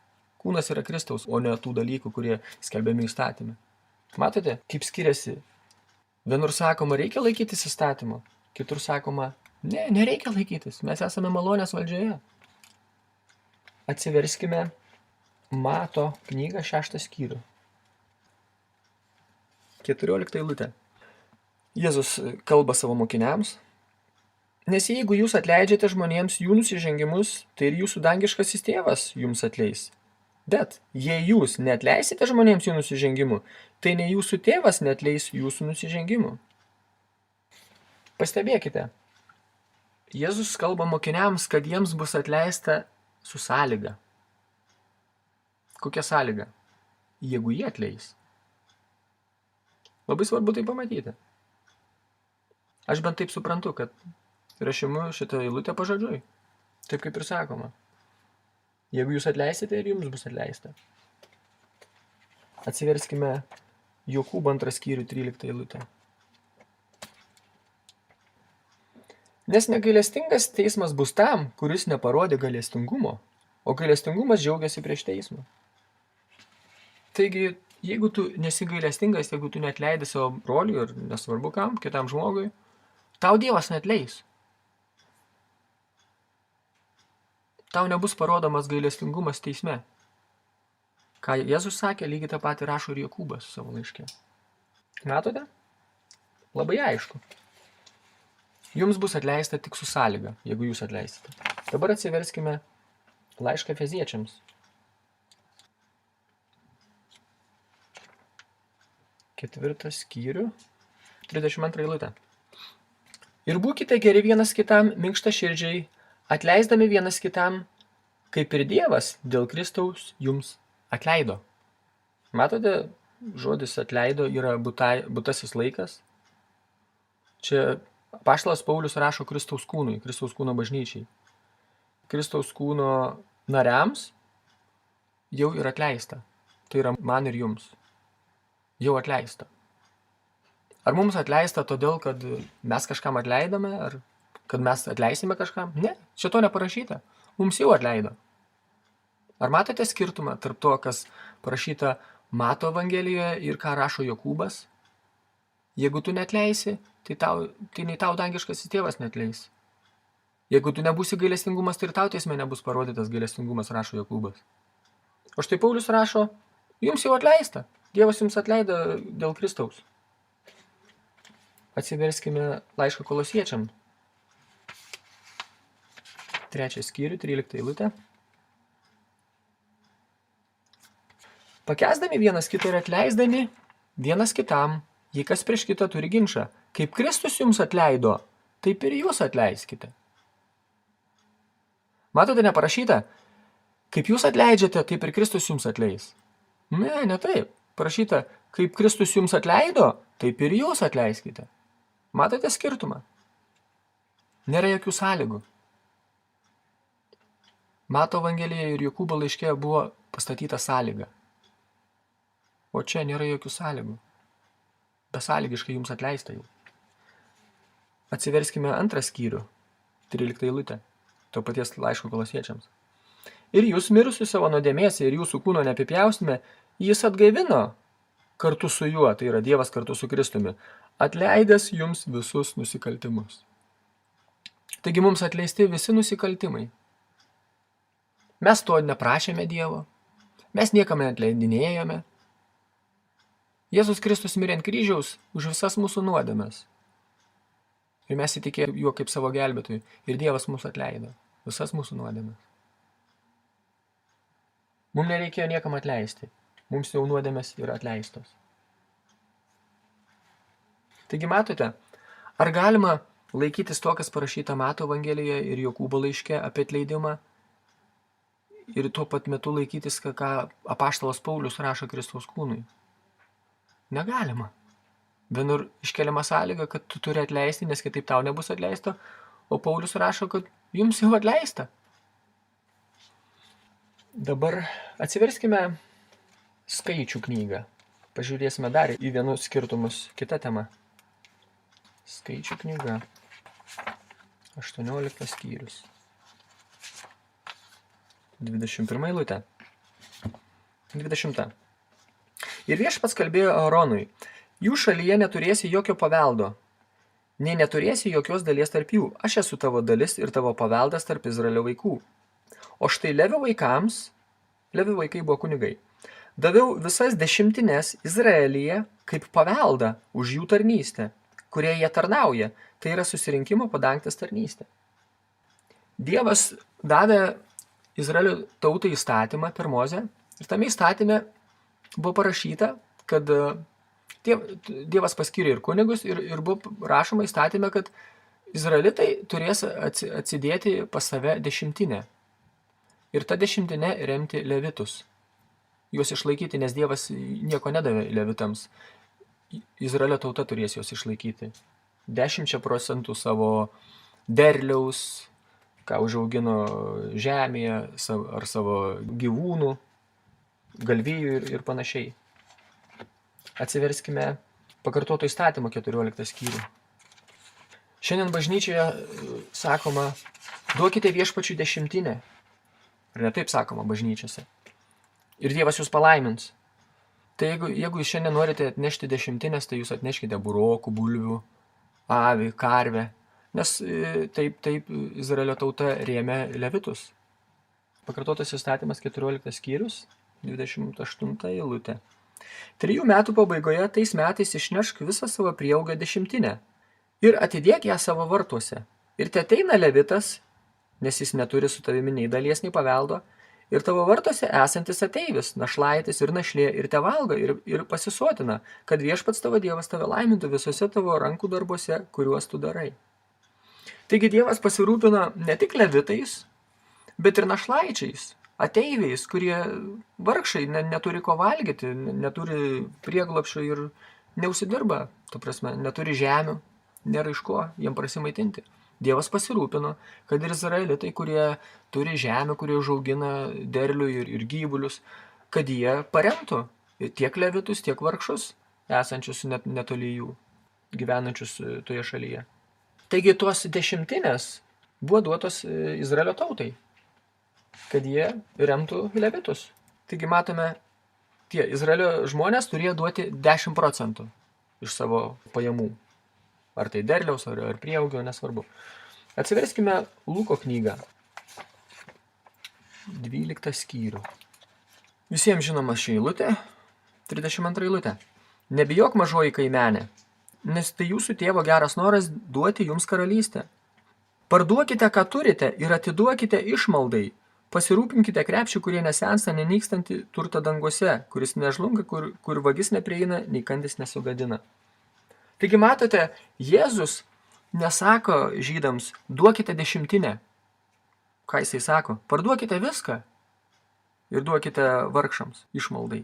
Kūnas yra Kristaus, o ne tų dalykų, kurie skelbiami įstatyme. Matote, kaip skiriasi? Vienur sakoma, reikia laikytis įstatymo, kitur sakoma, ne, nereikia laikytis, mes esame malonės valdžioje. Atsiverskime Mato knygą 6 skyrių. 14 eilutė. Jėzus kalba savo mokiniams. Nes jeigu jūs atleidžiate žmonėms jų nusižengimus, tai ir jūsų dangiškasis tėvas jums atleis. Bet jei jūs neatleisite žmonėms jų nusižengimų, tai ne jūsų tėvas neatleis jūsų nusižengimų. Pastebėkite, Jėzus kalba mokiniams, kad jiems bus atleista su sąlyga. Kokia sąlyga? Jeigu jie atleis. Labai svarbu tai pamatyti. Aš bent taip suprantu, kad rašimu šitą eilutę pažodžiui. Taip kaip ir sakoma. Jeigu jūs atleisite, ir jums bus atleista. Atsiverskime Jokūbo 2 skyrių 13 eilutę. Nes negailestingas teismas bus tam, kuris neparodė gailestingumo, o gailestingumas džiaugiasi prieš teismą. Taigi, jeigu tu nesi gailestingas, jeigu tu neatleidai savo broliui ir nesvarbu kam, kitam žmogui, tau Dievas neatleis. Tau nebus parodomas gailestingumas teisme. Ką Jėzus sakė, lygiai tą patį rašo ir Jokūbas savo laiške. Matote? Labai aišku. Jums bus atleista tik su sąlyga, jeigu jūs atleisite. Dabar atsiverskime laišką Efeziečiams. 4 skyrių, 32 eilutė. Ir būkite geri vienas kitam, minkštaširdžiai, atleisdami vienas kitam, kaip ir Dievas dėl Kristaus jums atleido. Matote, žodis atleido yra būtasis laikas. Čia apaštalas Paulius rašo Kristaus kūnui, Kristaus kūno bažnyčiai. Kristaus kūno nariams jau yra atleista. Tai yra man ir jums. Jau atleista. Ar mums atleista todėl, kad mes kažkam atleidome, ar kad mes atleisime kažkam? Ne, čia to neparašyta. Mums jau atleido. Ar matote skirtumą tarp to, kas parašyta Mato Evangelijoje ir ką rašo Jokūbas? Jeigu tu neatleisi, tai nei tau dangiškasis tėvas neatleis. Jeigu tu nebūsi gailestingumas, tai ir tau teisme nebus parodytas gailestingumas, rašo Jokūbas. O štai Paulius rašo, jums jau atleista. Dievas jums atleido dėl Kristaus. Atsiverskime laišką Kolosiečiam. 3 skyrių, 13 eilutė. Pakęsdami vienas kitą ir atleisdami vienas kitam, Jei kas prieš kitą turi ginčą, kaip Kristus jums atleido, taip ir jūs atleiskite. Matote, neparašyta, kaip jūs atleidžiate, taip ir Kristus jums atleis. Ne taip. Parašyta, kaip Kristus jums atleido, taip ir jūs atleiskite. Matote skirtumą? Nėra jokių sąlygų. Mato Evangelijoje ir Jokūbo laiške buvo pastatyta sąlyga. O čia nėra jokių sąlygų. Besąlygiškai jums atleista jau. Atsiverskime 2 skyrių, 13 eilutę, to paties laiško Kolosiečiams. Ir jūs mirusius savo nuodėmėse ir jūsų kūno neapipjaustime, jis atgaivino kartu su juo, tai yra Dievas kartu su Kristumi, atleidęs jums visus nusikaltimus. Taigi mums atleisti visi nusikaltimai. Mes to neprašėme Dievo, mes niekam neatleidinėjome. Jėzus Kristus mirė ant kryžiaus už visas mūsų nuodėmes. Ir mes įtikėjome juo kaip savo gelbėtojui. Ir Dievas mūsų atleido visas mūsų nuodėmes. Mums nereikėjo niekam atleisti. Mums jau nuodėmės yra atleistos. Taigi matote, ar galima laikytis to, kas parašyta Mato Evangelijoje ir Jokūbo laiške apie atleidimą, ir tuo pat metu laikytis, ką apaštalas Paulius rašo Kristaus kūnui? Negalima. Vienur iškeliama sąlyga, kad tu turi atleisti, nes kitaip tau nebus atleista, o Paulius rašo, kad jums jau atleista. Dabar atsiverskime Skaičių knygą. Pažiūrėsime dar į vienus skirtumus. Kita tema. Skaičių knyga. 18 skyrius. 21 eilutė. 20. Ir viešpats kalbėjo Aaronui, jų šalyje neturėsi jokio paveldo, nei neturėsi jokios dalies tarp jų. Aš esu tavo dalis ir tavo paveldas tarp Izraelio vaikų. O štai Levio vaikams, Levio vaikai buvo kunigai, daviau visas 10 Izraelyje kaip paveldą už jų tarnystę, kurie jie tarnauja, tai yra susirinkimo padangtės tarnystė. Dievas davė Izraelio tautai įstatymą per Mozę ir tame įstatyme buvo parašyta, kad Dievas paskyrė ir kunigus ir buvo rašoma įstatyme, kad Izraelitai turės atsidėti pas save 10. Ir ta 10 remti levitus. Juos išlaikyti, nes Dievas nieko nedavė levitams. Izraelio tauta turės juos išlaikyti. 10% savo derliaus, ką užaugino žemėje, ar savo gyvūnų, galvijų ir panašiai. Atsiverskime pakartoto įstatymo 14 skyrių. Šiandien bažnyčioje sakoma, duokite viešpačiui 10. Ar ne taip sakoma bažnyčiose. Ir Dievas jūs palaimins. Tai jeigu jūs šiandien norite atnešti 10, tai jūs atneškite burokų, bulvių, avį, karvę. Nes taip Izraelio tauta rėmė levitus. Pakartotas įstatymas 14 skyrius, 28 eilutė. 3 metų pabaigoje tais metais išnešk visą savo prieaugą 10 ir atidėk ją savo vartuose. Ir te ateina levitas, nes jis neturi su tavimi nei dalies, nei paveldo, ir tavo vartuose esantis ateivis, našlaitis ir našlė, ir te valgo, ir pasisotina, kad viešpats tavo Dievas tave laimintų visose tavo rankų darbuose, kuriuos tu darai. Taigi Dievas pasirūpina ne tik levitais, bet ir našlaičiais, ateiviais, kurie vargšai neturi ko valgyti, neturi prieglobsčio ir neužsidirba, ta prasme, neturi žemių, nėra iš ko jiem prasimaitinti. Dievas pasirūpino, kad ir izraelitai, kurie turi žemę, kurie užaugina derlių ir gyvulius, kad jie paremtų tiek levitus, tiek vargšus, esančius netoli jų, gyvenančius toje šalyje. Taigi tuos 10 buvo duotos Izraelio tautai, kad jie remtų levitus. Taigi matome, tie Izraelio žmonės turėjo duoti 10% iš savo pajamų. Ar tai derliaus, ar prieaugio, nesvarbu. Atsiverskime Luko knygą. 12 skyrių. Visiems žinoma ši eilutė, 32 eilutė. Nebijok mažoji kaimenė, nes tai jūsų tėvo geras noras duoti jums karalystę. Parduokite, ką turite, ir atiduokite išmaldai. Pasirūpinkite krepšį, kurie nesensta, nenykstantį turtą danguose, kuris nežlunga, kur vagis neprieina, nei kandis nesugadina. Taigi matote, Jėzus nesako žydams, duokite 10. Ką jisai sako? Parduokite viską ir duokite vargšams išmaldai.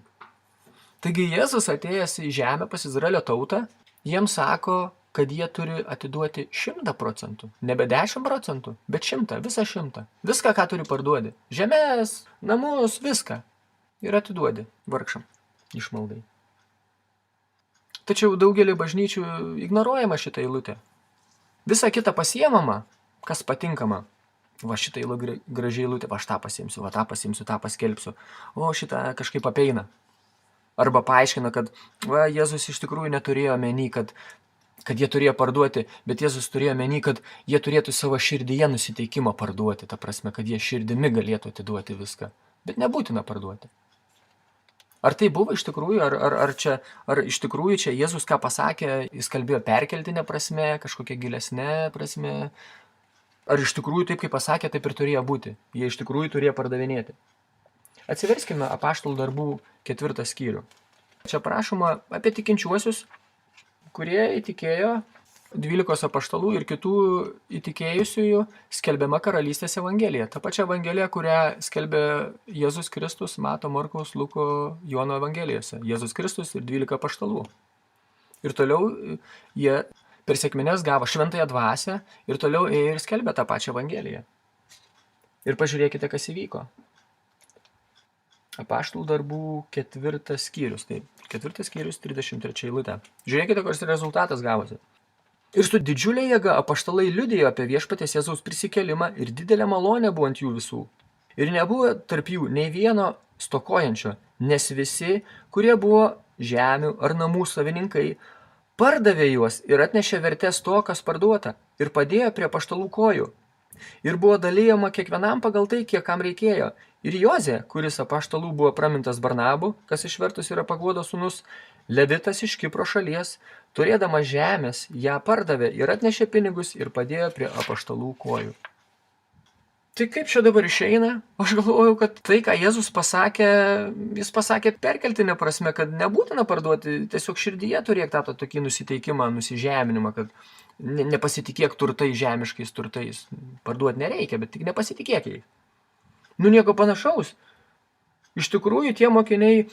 Taigi Jėzus atėjęs į žemę pas Izraelio tautą, jiems sako, kad jie turi atiduoti 100%. Nebe 10%, bet 100, visą 100. Viską, ką turi parduodi. Žemės, namus, viską. Ir atiduodi vargšam išmaldai. Tačiau daugelį bažnyčių ignoruojama šitą eilutę. Visa kita pasiemama, kas patinkama. Va šitą gražiai eilutę, va aš tą pasiimsiu, va tą pasiimsiu, tą paskelbsiu. O šitą kažkaip apeina. Arba paaiškina, kad va, Jėzus iš tikrųjų neturėjo omeny, kad jie turėjo parduoti, bet Jėzus turėjo omeny, kad jie turėtų savo širdyje nusiteikimą parduoti. Ta prasme, kad jie širdimi galėtų atiduoti viską. Bet nebūtina parduoti. Ar tai buvo iš tikrųjų, ar iš tikrųjų čia Jėzus ką pasakė, jis kalbėjo perkeltinė prasme, kažkokia gilesnė prasme? Ar iš tikrųjų taip, kaip pasakė, taip ir turėjo būti? Jie iš tikrųjų turėjo pardavinėti. Atsiverskime Apaštalų darbų 4 skyrių. Čia prašoma apie tikinčiuosius, kurie įtikėjo 12 apaštalų ir kitų įtikėjusiųjų skelbiama karalystės evangelija. Ta pačia evangelija, kurią skelbė Jėzus Kristus, Mato, Morkaus, Luko, Jono evangelijose. Jėzus Kristus ir 12 apaštalų. Ir toliau jie per sekmines gavo šventąją dvasią ir toliau ėjo ir skelbė tą pačią evangeliją. Ir pažiūrėkite, kas įvyko. Apaštalų darbų 4 skyrius. Tai 4 skyrius 33 eilutė. Žiūrėkite, koks rezultatas gavosi. Ir su didžiulė jėga apaštalai liudijo apie viešpaties Jėzaus prisikelimą ir didelė malonė buvo ant jų visų. Ir nebuvo tarp jų nei vieno stokojančio, nes visi, kurie buvo žemių ar namų savininkai, pardavė juos ir atnešė vertės to, kas parduota, ir padėjo prie apaštalų kojų. Ir buvo dalijama kiekvienam pagal tai, kiek kam reikėjo. Ir Jozė, kuris apaštalų buvo pramintas Barnabu, kas išvertus yra Paguodo sūnus, Levitas iš Kipro šalies, turėdamas žemės, ją pardavė ir atnešė pinigus ir padėjo prie apaštalų kojų. Tai kaip čia dabar išeina? Aš galvoju, kad tai, ką Jėzus pasakė, jis pasakė perkeltinė prasme, kad nebūtina parduoti, tiesiog širdyje turėk tą tokį nusiteikimą, nusižeminimą, kad nepasitikėk turtais, žemiškais turtais. Parduoti nereikia, bet tik nepasitikėk jais. Nu nieko panašaus. Iš tikrųjų, tie mokiniai,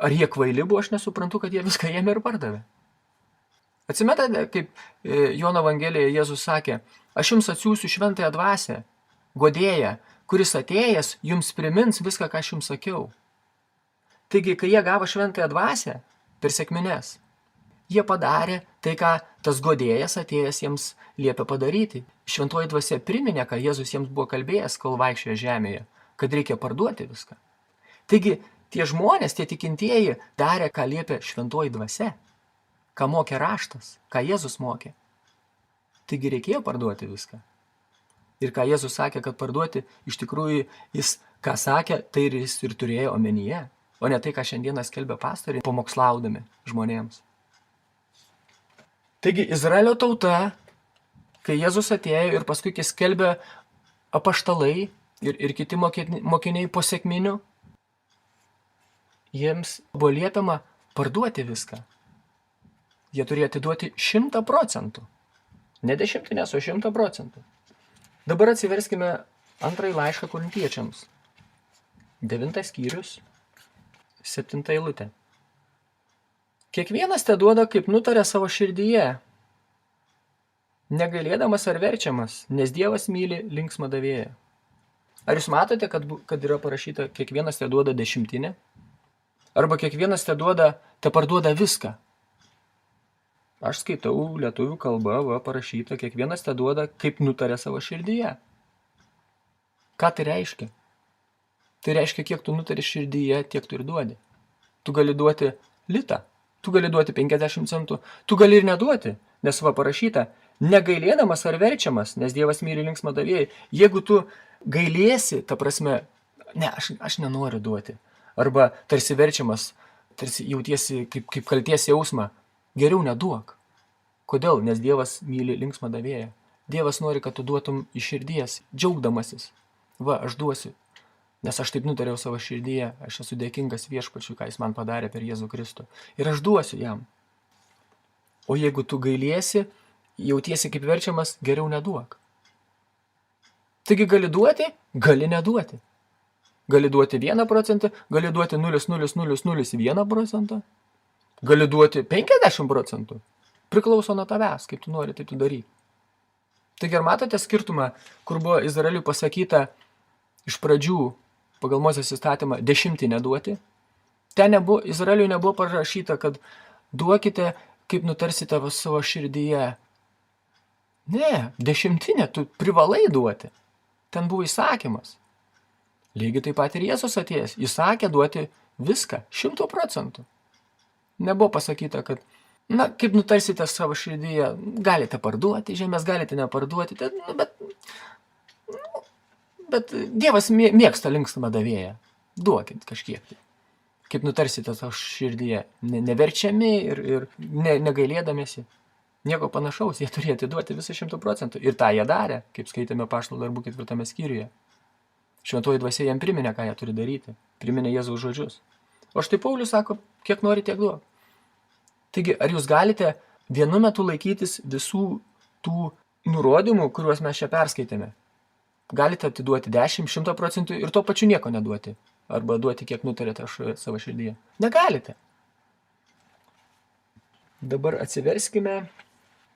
ar jie kvaili buvo, aš nesuprantu, kad jie viską ėmė ir pardavė. Atsimenate, kaip Jono Evangelijoje Jėzus sakė, aš jums atsiųsiu šventąją dvasią, godėją, kuris atėjęs jums primins viską, ką aš jums sakiau. Taigi, kai jie gavo šventąją dvasią per sekmines, jie padarė tai, ką tas godėjas atėjęs jiems liepė padaryti. Šventoji dvasia priminė, ką Jėzus jiems buvo kalbėjęs, kol vaikščiojo žemėje, kad reikia parduoti viską. Taigi, tie žmonės, tie tikintieji darė, ką liepė šventoji dvasia, ką mokė raštas, ką Jėzus mokė. Taigi reikėjo parduoti viską. Ir ką Jėzus sakė, kad parduoti, iš tikrųjų jis, ką sakė, tai jis ir turėjo omenyje, o ne tai, ką šiandieną skelbia pastoriai, pamokslaudami žmonėms. Taigi Izraelio tauta, kai Jėzus atėjo ir paskui skelbė apaštalai ir kiti mokiniai po sekminių, jiems buvo liepiama parduoti viską. Jie turėjo atiduoti 100%. Ne 10, o 100%. Dabar atsiverskime antrąjį laišką Korintiečiams. 9 skyrius, 7 eilutė. Kiekvienas te duoda, kaip nutarė savo širdyje, negailėdamas ar verčiamas, nes Dievas myli linksmą davėją. Ar jūs matote, kad yra parašyta, kiekvienas te duoda 10? Arba kiekvienas te duoda, te parduoda viską? Aš skaitau lietuvių kalba, parašyta, kiekvienas te duoda, kaip nutarė savo širdyje. Ką tai reiškia? Tai reiškia, kiek tu nutari širdyje, tiek tu ir duodi. Tu gali duoti litą, tu gali duoti 50 centų, tu gali ir neduoti, nes parašyta, negailėdamas ar verčiamas, nes Dievas myli linksmą davėją. Jeigu tu gailėsi, ta prasme, ne, aš nenoriu duoti, arba tarsi verčiamas, tarsi jautiesi kaip kalties jausmą, geriau neduok. Kodėl? Nes Dievas myli linksmą davėją. Dievas nori, kad tu duotum iš širdies, džiaugdamasis. Aš duosiu, nes aš taip nutariau savo širdyje, aš esu dėkingas viešpačiui, ką jis man padarė per Jėzų Kristų. Ir aš duosiu jam. O jeigu tu gailiesi, jautiesi kaip verčiamas, geriau neduok. Taigi gali duoti, gali neduoti. Gali duoti 1%, gali duoti 0,0001%, gali duoti 50%. Priklauso nuo tavęs, kaip tu nori, tai tu daryk. Taigi ar matote skirtumą, kur buvo Izraeliui pasakyta iš pradžių pagal Mozės įstatymą 10 neduoti? Ten Izraeliui nebuvo parašyta, kad duokite, kaip nutarsite savo širdyje. Ne, 10 tu privalai duoti. Ten buvo įsakymas. Lygiai taip pat ir Jėzus atėjęs. Įsakė duoti viską, 100%. Nebuvo pasakyta, kad, kaip nutarsite savo širdyje, galite parduoti žemės, galite neparduoti, bet Dievas mėgsta linksmą davėją. Duokit kažkiek. Kaip nutarsite savo širdyje, neverčiami ir negailėdamėsi. Nieko panašaus, jie turėjo atiduoti visą 100%. Ir tą jie darė, kaip skaitėme Apaštalų darbų 4 skyriuje. Šventoji dvasia jam priminė, ką jie turi daryti. Priminė Jėzaus žodžius. O štai Paulius sako, kiek nori, tiek duok. Taigi, ar jūs galite vienu metu laikytis visų tų nurodymų, kuriuos mes čia perskaitėme? Galite atiduoti 10, 100% ir tuo pačiu nieko neduoti. Arba duoti, kiek nutarėte savo širdyje. Negalite. Dabar atsiverskime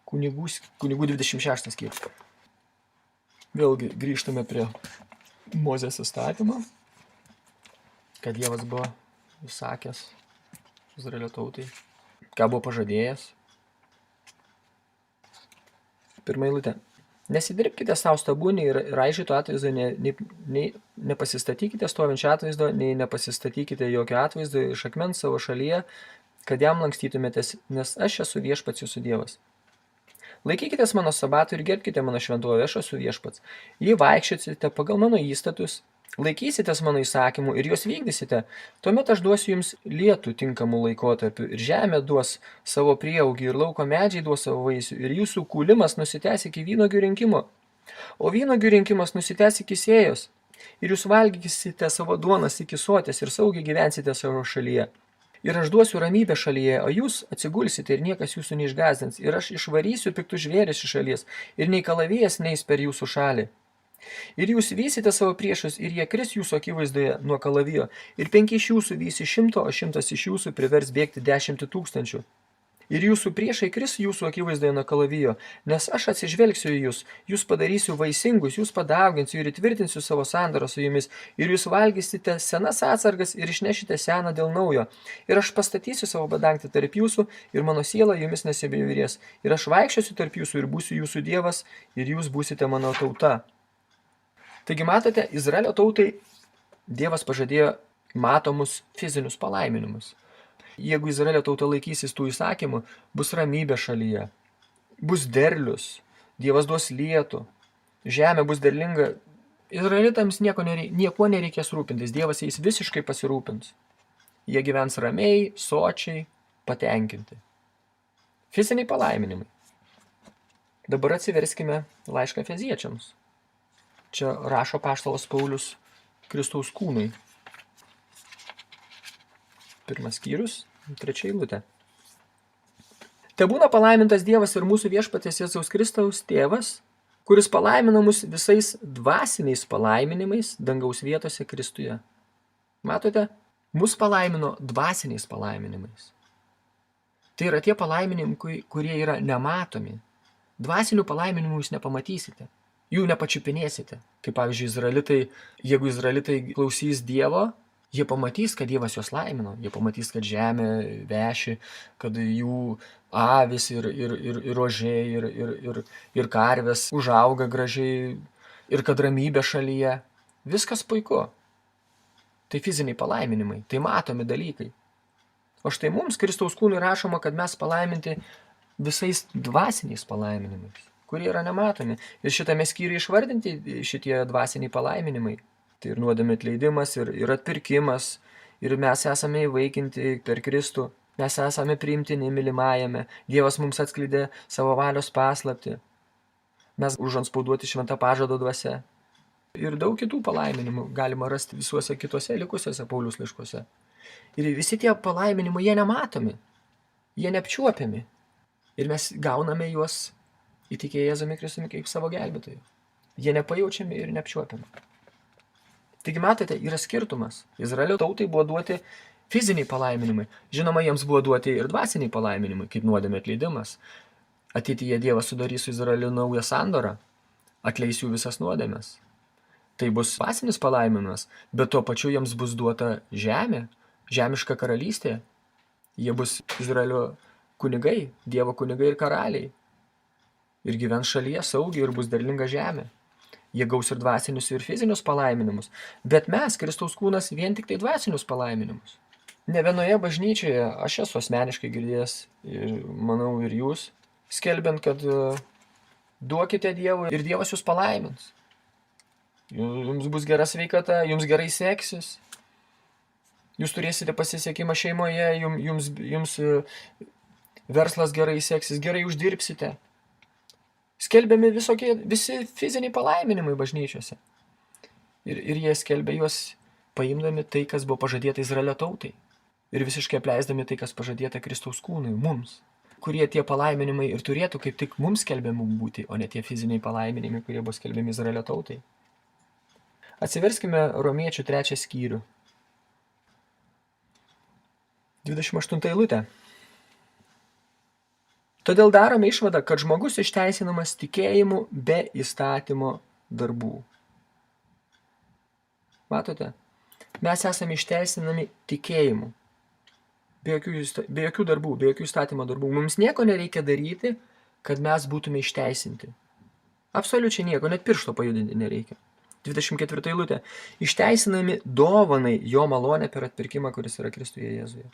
kunigų 26 skyrių. Vėlgi grįžtame prie Mozės įstatymo, kad Dievas buvo įsakęs Izraelio tautai, ką buvo pažadėjęs. Pirma eilutė. Nesidirbkite savo stabų, nei raižyto atvaizdo, nei nepasistatykite stovinčio atvaizdo, nei nepasistatykite jokio atvaizdo iš akmens savo šalyje, kad jam lankstytumėtės, nes aš esu viešpats jūsų Dievas. Laikykitės mano sabatų ir gerbkite mano šventovę, aš esu viešpats. Jei vaikščiosite pagal mano įstatus, laikysitės mano įsakymų ir juos vykdysite, tuomet aš duosiu jums lietų tinkamų laikotarpių ir žemė duos savo prieaugį ir lauko medžiai duos savo vaisių ir jūsų kūlimas nusitęs iki vynuogių rinkimo, o vynuogių rinkimas nusitęs iki sėjos ir jūs valgysite savo duonas iki sotės ir saugiai gyvensite savo šalyje. Ir aš duosiu ramybę šalyje, o jūs atsigulsite ir niekas jūsų neišgąsdins. Ir aš išvarysiu piktus žvėris iš šalies ir nei kalavijas neis per jūsų šalį. Ir jūs vysite savo priešus ir jie kris jūsų akivaizdoje nuo kalavijo. Ir 5 iš jūsų vysi 100, o 100 iš jūsų privers bėgti 10 000. Ir jūsų priešai kris jūsų akivaizdoje nuo kalavijo, nes aš atsižvelgsiu į jūs, jūs padarysiu vaisingus, jūs padauginsiu ir įtvirtinsiu savo sandarą su jumis, ir jūs valgysite senas atsargas ir išnešite seną dėl naujo. Ir aš pastatysiu savo badangtį tarp jūsų, ir mano siela jumis nesibjaurės. Ir aš vaikščiosiu tarp jūsų ir būsiu jūsų Dievas, ir jūs būsite mano tauta. Taigi matote, Izraelio tautai Dievas pažadėjo matomus fizinius palaiminimus. Jeigu Izraelio tauta laikysis tų įsakymų, bus ramybė šalyje, bus derlius, Dievas duos lietų, žemė bus derlinga. Izraelitams nieko nereikės rūpintis, Dievas jais visiškai pasirūpins. Jie gyvens ramiai, sočiai, patenkinti. Fiziniai palaiminimai. Dabar atsiverskime laišką Efeziečiams. Čia rašo apaštalas Paulius Kristaus kūnui. 1 skyrius, 3 eilutė. Tebūna palaimintas Dievas ir mūsų viešpaties Jėzaus Kristaus tėvas, kuris palaimina mus visais dvasiniais palaiminimais dangaus vietose Kristuje. Matote, mus palaimino dvasiniais palaiminimais. Tai yra tie palaiminimai, kurie yra nematomi. Dvasinių palaiminimų jūs nepamatysite. Jų nepačiupinėsite. Kaip pavyzdžiui, jeigu izraelitai klausys Dievo, jie pamatys, kad Dievas juos laimino, jie pamatys, kad žemė veši, kad jų avis ir ožiai ir karvės užauga gražiai ir kad ramybė šalyje. Viskas puiku. Tai fiziniai palaiminimai, tai matomi dalykai. O štai mums Kristaus kūnui rašoma, kad mes palaiminti visais dvasiniais palaiminimais, kurie yra nematomi. Ir šitame skyriuje išvardinti šitie dvasiniai palaiminimai. Tai ir nuodėmių atleidimas, ir atpirkimas, ir mes esame įvaikinti per Kristų, mes esame priimtini mylimajame, Dievas mums atskleidė savo valios paslaptį, mes užantspauduoti šventą pažado dvasia. Ir daug kitų palaiminimų galima rasti visuose kitose likusiuose Pauliaus laiškuose. Ir visi tie palaiminimai, jie nematomi, jie neapčiuopiami. Ir mes gauname juos įtikėję Jėzumi Kristumi kaip savo gelbėtojų. Jie nepajaučiami ir neapčiuopiami. Taigi matote, yra skirtumas. Izraelio tautai buvo duoti fiziniai palaiminimai. Žinoma, jiems buvo duoti ir dvasiniai palaiminimai, kaip nuodėmė atleidimas. Ateityje Dievas sudarys su Izraeliu naują sandorą, atleis jų visas nuodėmes. Tai bus dvasinis palaiminimas, bet tuo pačiu jiems bus duota žemė, žemiška karalystė. Jie bus Izraelio kunigai, Dievo kunigai ir karaliai. Ir gyvens šalyje saugiai ir bus derlinga žemė. Jie gaus ir dvasinius, ir fizinius palaiminimus. Bet mes, Kristaus kūnas, vien tik tai dvasinius palaiminimus. Ne vienoje bažnyčioje, aš esu asmeniškai girdėjęs, ir manau ir jūs, skelbiant, kad duokite Dievui ir Dievas jūs palaimins. Jums bus gera sveikata, jums gerai seksis. Jūs turėsite pasisekimą šeimoje, jums verslas gerai seksis, gerai uždirbsite. Skelbiami visi fiziniai palaiminimai bažnyčiose. Ir jie skelbia juos paimdami tai, kas buvo pažadėta Izraelio tautai. Ir visiškai apleisdami tai, kas pažadėta Kristaus kūnui, mums. Kurie tie palaiminimai ir turėtų kaip tik mums skelbiamų būti, o ne tie fiziniai palaiminimai, kurie buvo skelbiami Izraelio tautai. Atsiverskime Romiečių 3 skyrių. 28 eilutė. Todėl darome išvadą, kad žmogus išteisinamas tikėjimu be įstatymo darbų. Matote? Mes esame išteisinami tikėjimu. Be jokių darbų, be jokių įstatymo darbų. Mums nieko nereikia daryti, kad mes būtume išteisinti. Absoliučiai nieko, net piršto pajudinti nereikia. 24 eilutė. Išteisinami dovanai jo malonę per atpirkimą, kuris yra Kristuje Jėzuje.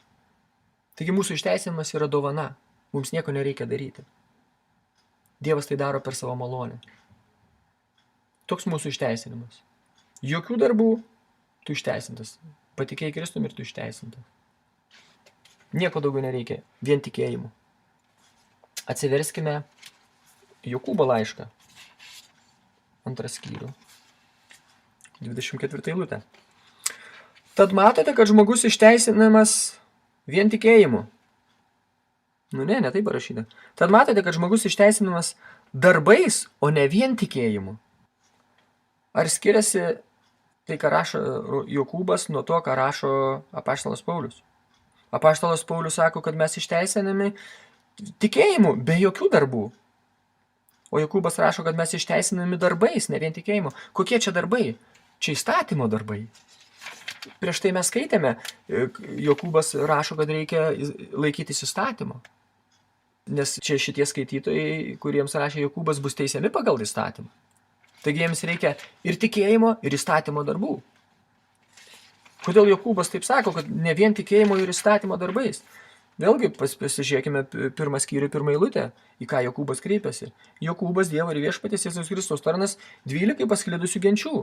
Taigi mūsų išteisinimas yra dovana. Mums nieko nereikia daryti. Dievas tai daro per savo malonę. Toks mūsų išteisinimas. Jokių darbų, tu išteisintas. Patikėjai Kristumi ir tu išteisintas. Nieko daugiau nereikia, vien tikėjimu. Atsiverskime Jokūbo laišką. 2 skyrių. 24 eilutė. Tad matote, kad žmogus išteisinamas vien tikėjimu. Ne taip parašyta. Tad matote, kad žmogus išteisinamas darbais, o ne vien tikėjimu. Ar skiriasi tai, ką rašo Jokūbas, nuo to, ką rašo apaštalas Paulius? Apaštalas Paulius sako, kad mes išteisinami tikėjimu, be jokių darbų. O Jokūbas rašo, kad mes išteisinami darbais, ne vien tikėjimu. Kokie čia darbai? Čia įstatymo darbai. Prieš tai mes skaitėme, Jokūbas rašo, kad reikia laikytis įstatymo. Nes čia šitie skaitytojai, kuriems rašė Jokūbas, bus teisiami pagal įstatymą. Taigi jiems reikia ir tikėjimo, ir įstatymo darbų. Kodėl Jokūbas taip sako, kad ne vien tikėjimo ir įstatymo darbais? Vėlgi pasižiūrėkime 1 skyrių 1 eilutę, į ką Jokūbas kreipiasi. Jokūbas, Dievo ir viešpaties Jėzaus Kristaus tarnas 12 pasklidusių genčių.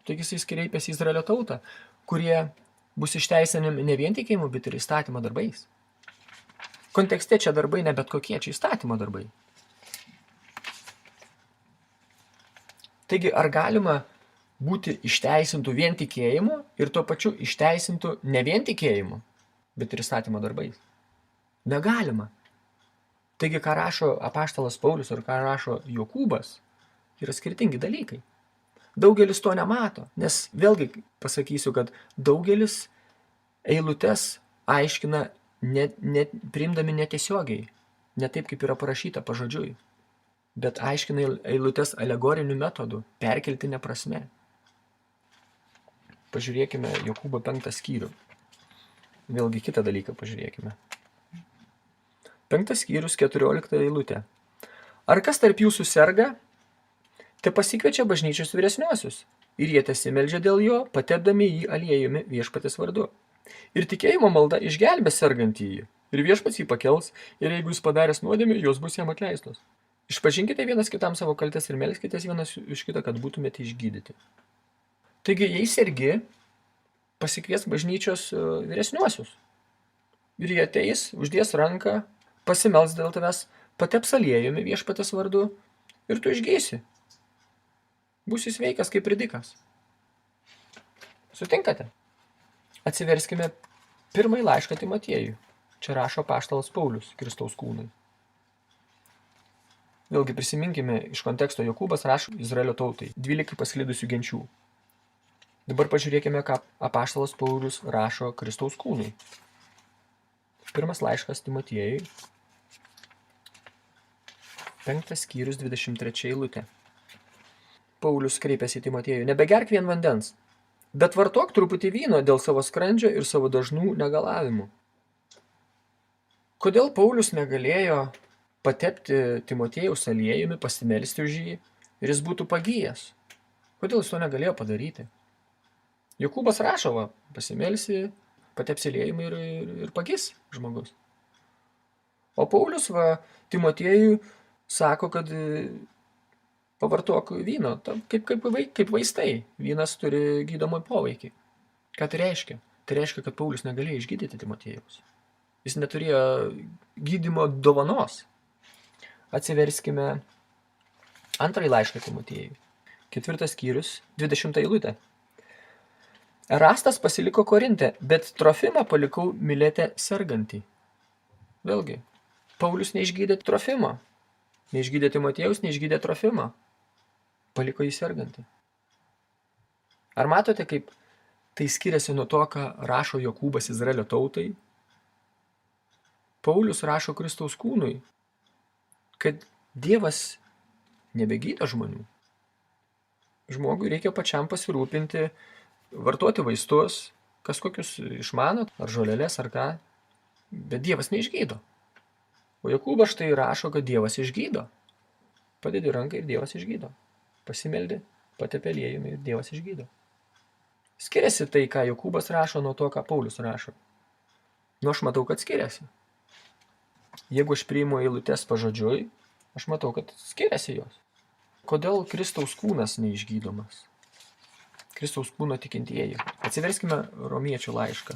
Taigi jis kreipiasi į Izraelio tautą, kurie bus išteisinami ne vien tikėjimu, bet ir įstatymo darbais. Kontekste čia darbai ne bet kokie, čia įstatymo darbai. Taigi, ar galima būti išteisintų vien tikėjimu ir tuo pačiu išteisintų ne vien tikėjimu, bet ir įstatymo darbais? Negalima. Taigi, ką rašo apaštalas Paulius ir ką rašo Jokūbas, yra skirtingi dalykai. Daugelis to nemato, nes vėlgi pasakysiu, kad daugelis eilutes aiškina priimdami netiesiogiai, ne taip, kaip yra parašyta pažodžiui, bet aiškina eilutes alegoriniu metodu, perkeltine prasme. Pažiūrėkime Jokūbo 5 skyrių. Vėlgi kitą dalyką pažiūrėkime. 5 skyrius 14 eilutė. Ar kas tarp jūsų serga, te pasikviečia bažnyčios vyresniuosius, ir jie tesimeldžia dėl jo, patepdami jį aliejumi viešpatės vardu. Ir tikėjimo malda išgelbės sergantįjį, ir viešpats jį pakels, ir jeigu jis padaręs nuodėmę, jos bus jam atleistos. Išpažinkite vienas kitam savo kaltes ir melskitės vienas iš kito, kad būtumėte išgydyti. Taigi, jei sergi, pasikvies bažnyčios vyresniuosius. Ir jie ateis, uždės ranką, pasimels dėl tavęs, pateps aliejumi viešpatės vardu, ir tu išgysi. Būsi sveikas kaip ridikas. Sutinkate? Atsiverskime 1 laišką Timotiejui. Čia rašo apaštalas Paulius, Kristaus kūnui. Vėlgi prisiminkime iš konteksto, Jokūbas rašo Izraelio tautai, 12 pasklidusių genčių. Dabar pažiūrėkime, ką apaštalas Paulius rašo Kristaus kūnui. Pirmas laiškas Timotiejui, 5 skyrius 23 eilutė. Paulius kreipėsi į Timotiejų, nebegerk vien vandens, bet vartok truputį vyno dėl savo skrandžio ir savo dažnų negalavimų. Kodėl Paulius negalėjo patepti Timotiejaus aliejumi, pasimelsti už jį ir jis būtų pagijęs? Kodėl jis to negalėjo padaryti? Jokūbas rašo, va, pasimelsi, patepsi aliejumi ir pagis žmogus. O Paulius va, Timotiejui sako, kad pavartok vyno, kaip vaistai. Vynas turi gydomą poveikį. Ką tai reiškia? Tai reiškia, kad Paulius negalėjo išgydyti Timotiejaus. Jis neturėjo gydymo dovanos. Atsiverskime antrąjį laišką Timotiejui. 4 skyrius, 20 eilutė. Erastas pasiliko Korinte, bet Trofimą palikau Milete sergantį. Vėlgi, Paulius neišgydė Trofimo. Neišgydė Timotiejaus, neišgydė Trofimo. Paliko jį sergantį. Ar matote, kaip tai skiriasi nuo to, ką rašo Jokūbas Izraelio tautai? Paulius rašo Kristaus kūnui, kad Dievas nebegydo žmonių. Žmogui reikia pačiam pasirūpinti, vartoti vaistus, kas kokius išmanot, ar žolelės, ar ką, bet Dievas neišgydo. O Jokūbas štai rašo, kad Dievas išgydo. Padedi ranką ir Dievas išgydo. Pasimeldi, patepė aliejumi ir Dievas išgydo. Skiriasi tai, ką Jokūbas rašo, nuo to, ką Paulius rašo. Nu, aš matau, kad skiriasi. Jeigu aš priimu eilutes pažodžiui, aš matau, kad skiriasi jos. Kodėl Kristaus kūnas neišgydomas? Kristaus kūno tikintieji. Atsiverskime Romiečių laišką.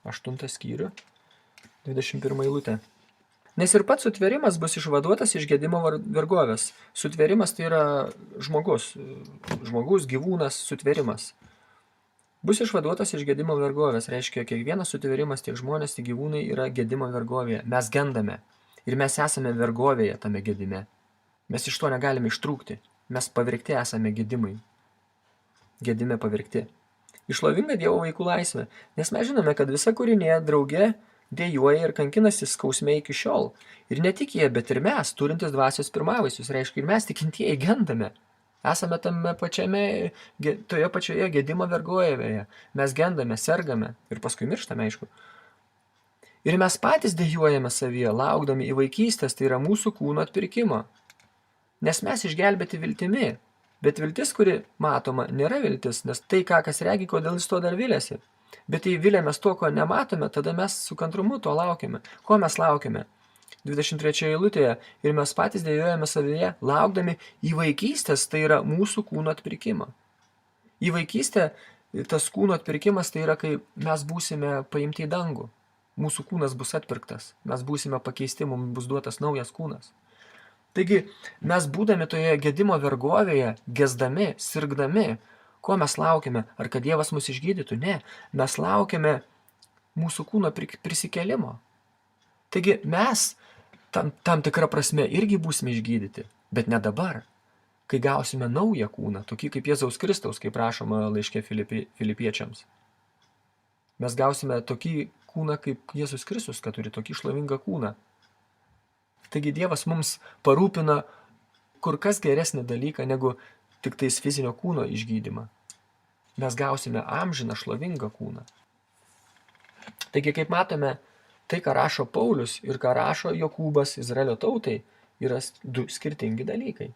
8 skyrių, 21 eilutė. Nes ir pats sutvėrimas bus išvaduotas iš gedimo vergovės. Sutvėrimas tai yra žmogus, gyvūnas, sutvėrimas. Bus išvaduotas iš gedimo vergovės, reiškia, kiekvienas sutvėrimas, tiek žmonės, tiek gyvūnai yra gedimo vergovėje. Mes gendame ir mes esame vergovėje tame gedime. Mes iš to negalime ištrūkti. Mes pavirkti esame gedimai. Gedime pavirkti. Išlovinga Dievo vaikų laisvė, nes mes žinome, kad visa kūrinė drauge dejuoja ir kankinasi skausme iki šiol. Ir ne tik jie, bet ir mes, turintis dvasios pirmavaisius, reiškia, ir mes tikintieji gendame. Esame toje pačioje gedimo vergovėje. Mes gendame, sergame ir paskui mirštame, aišku. Ir mes patys dejuojame savyje, laukdami į vaikystės, tai yra mūsų kūno atpirkimo. Nes mes išgelbėti viltimi, bet viltis, kuri matoma, nėra viltis, nes tai, kas regi, kodėl jis to dar vilėsi. Bet jei vilėmės to, ko nematome, tada mes su kantrumu to laukiame. Ko mes laukiame? 23 eilutėje, ir mes patys dejuojame savyje, laukdami į vaikystės, tai yra mūsų kūno atpirkimą. Į vaikystę tas kūno atpirkimas tai yra, kai mes būsime paimti į dangų. Mūsų kūnas bus atpirktas, mes būsime pakeisti, mums bus duotas naujas kūnas. Taigi, mes būdami toje gedimo vergovėje, gesdami, sirgdami, ko mes laukiame? Ar kad Dievas mus išgydytų? Ne, mes laukiame mūsų kūno prisikėlimo. Taigi, mes tam tikrą prasme irgi būsime išgydyti, bet ne dabar, kai gausime naują kūną, tokį kaip Jėzaus Kristaus, kaip rašoma laiške Filipiečiams. Mes gausime tokį kūną kaip Jėzus Kristus, kad turi tokį šlovingą kūną. Taigi Dievas mums parūpina kur kas geresnį dalyką, negu tik tais fizinio kūno išgydymą. Mes gausime amžiną šlovingą kūną. Taigi, kaip matome, tai, ką rašo Paulius ir ką rašo Jokūbas Izraelio tautai, yra du skirtingi dalykai.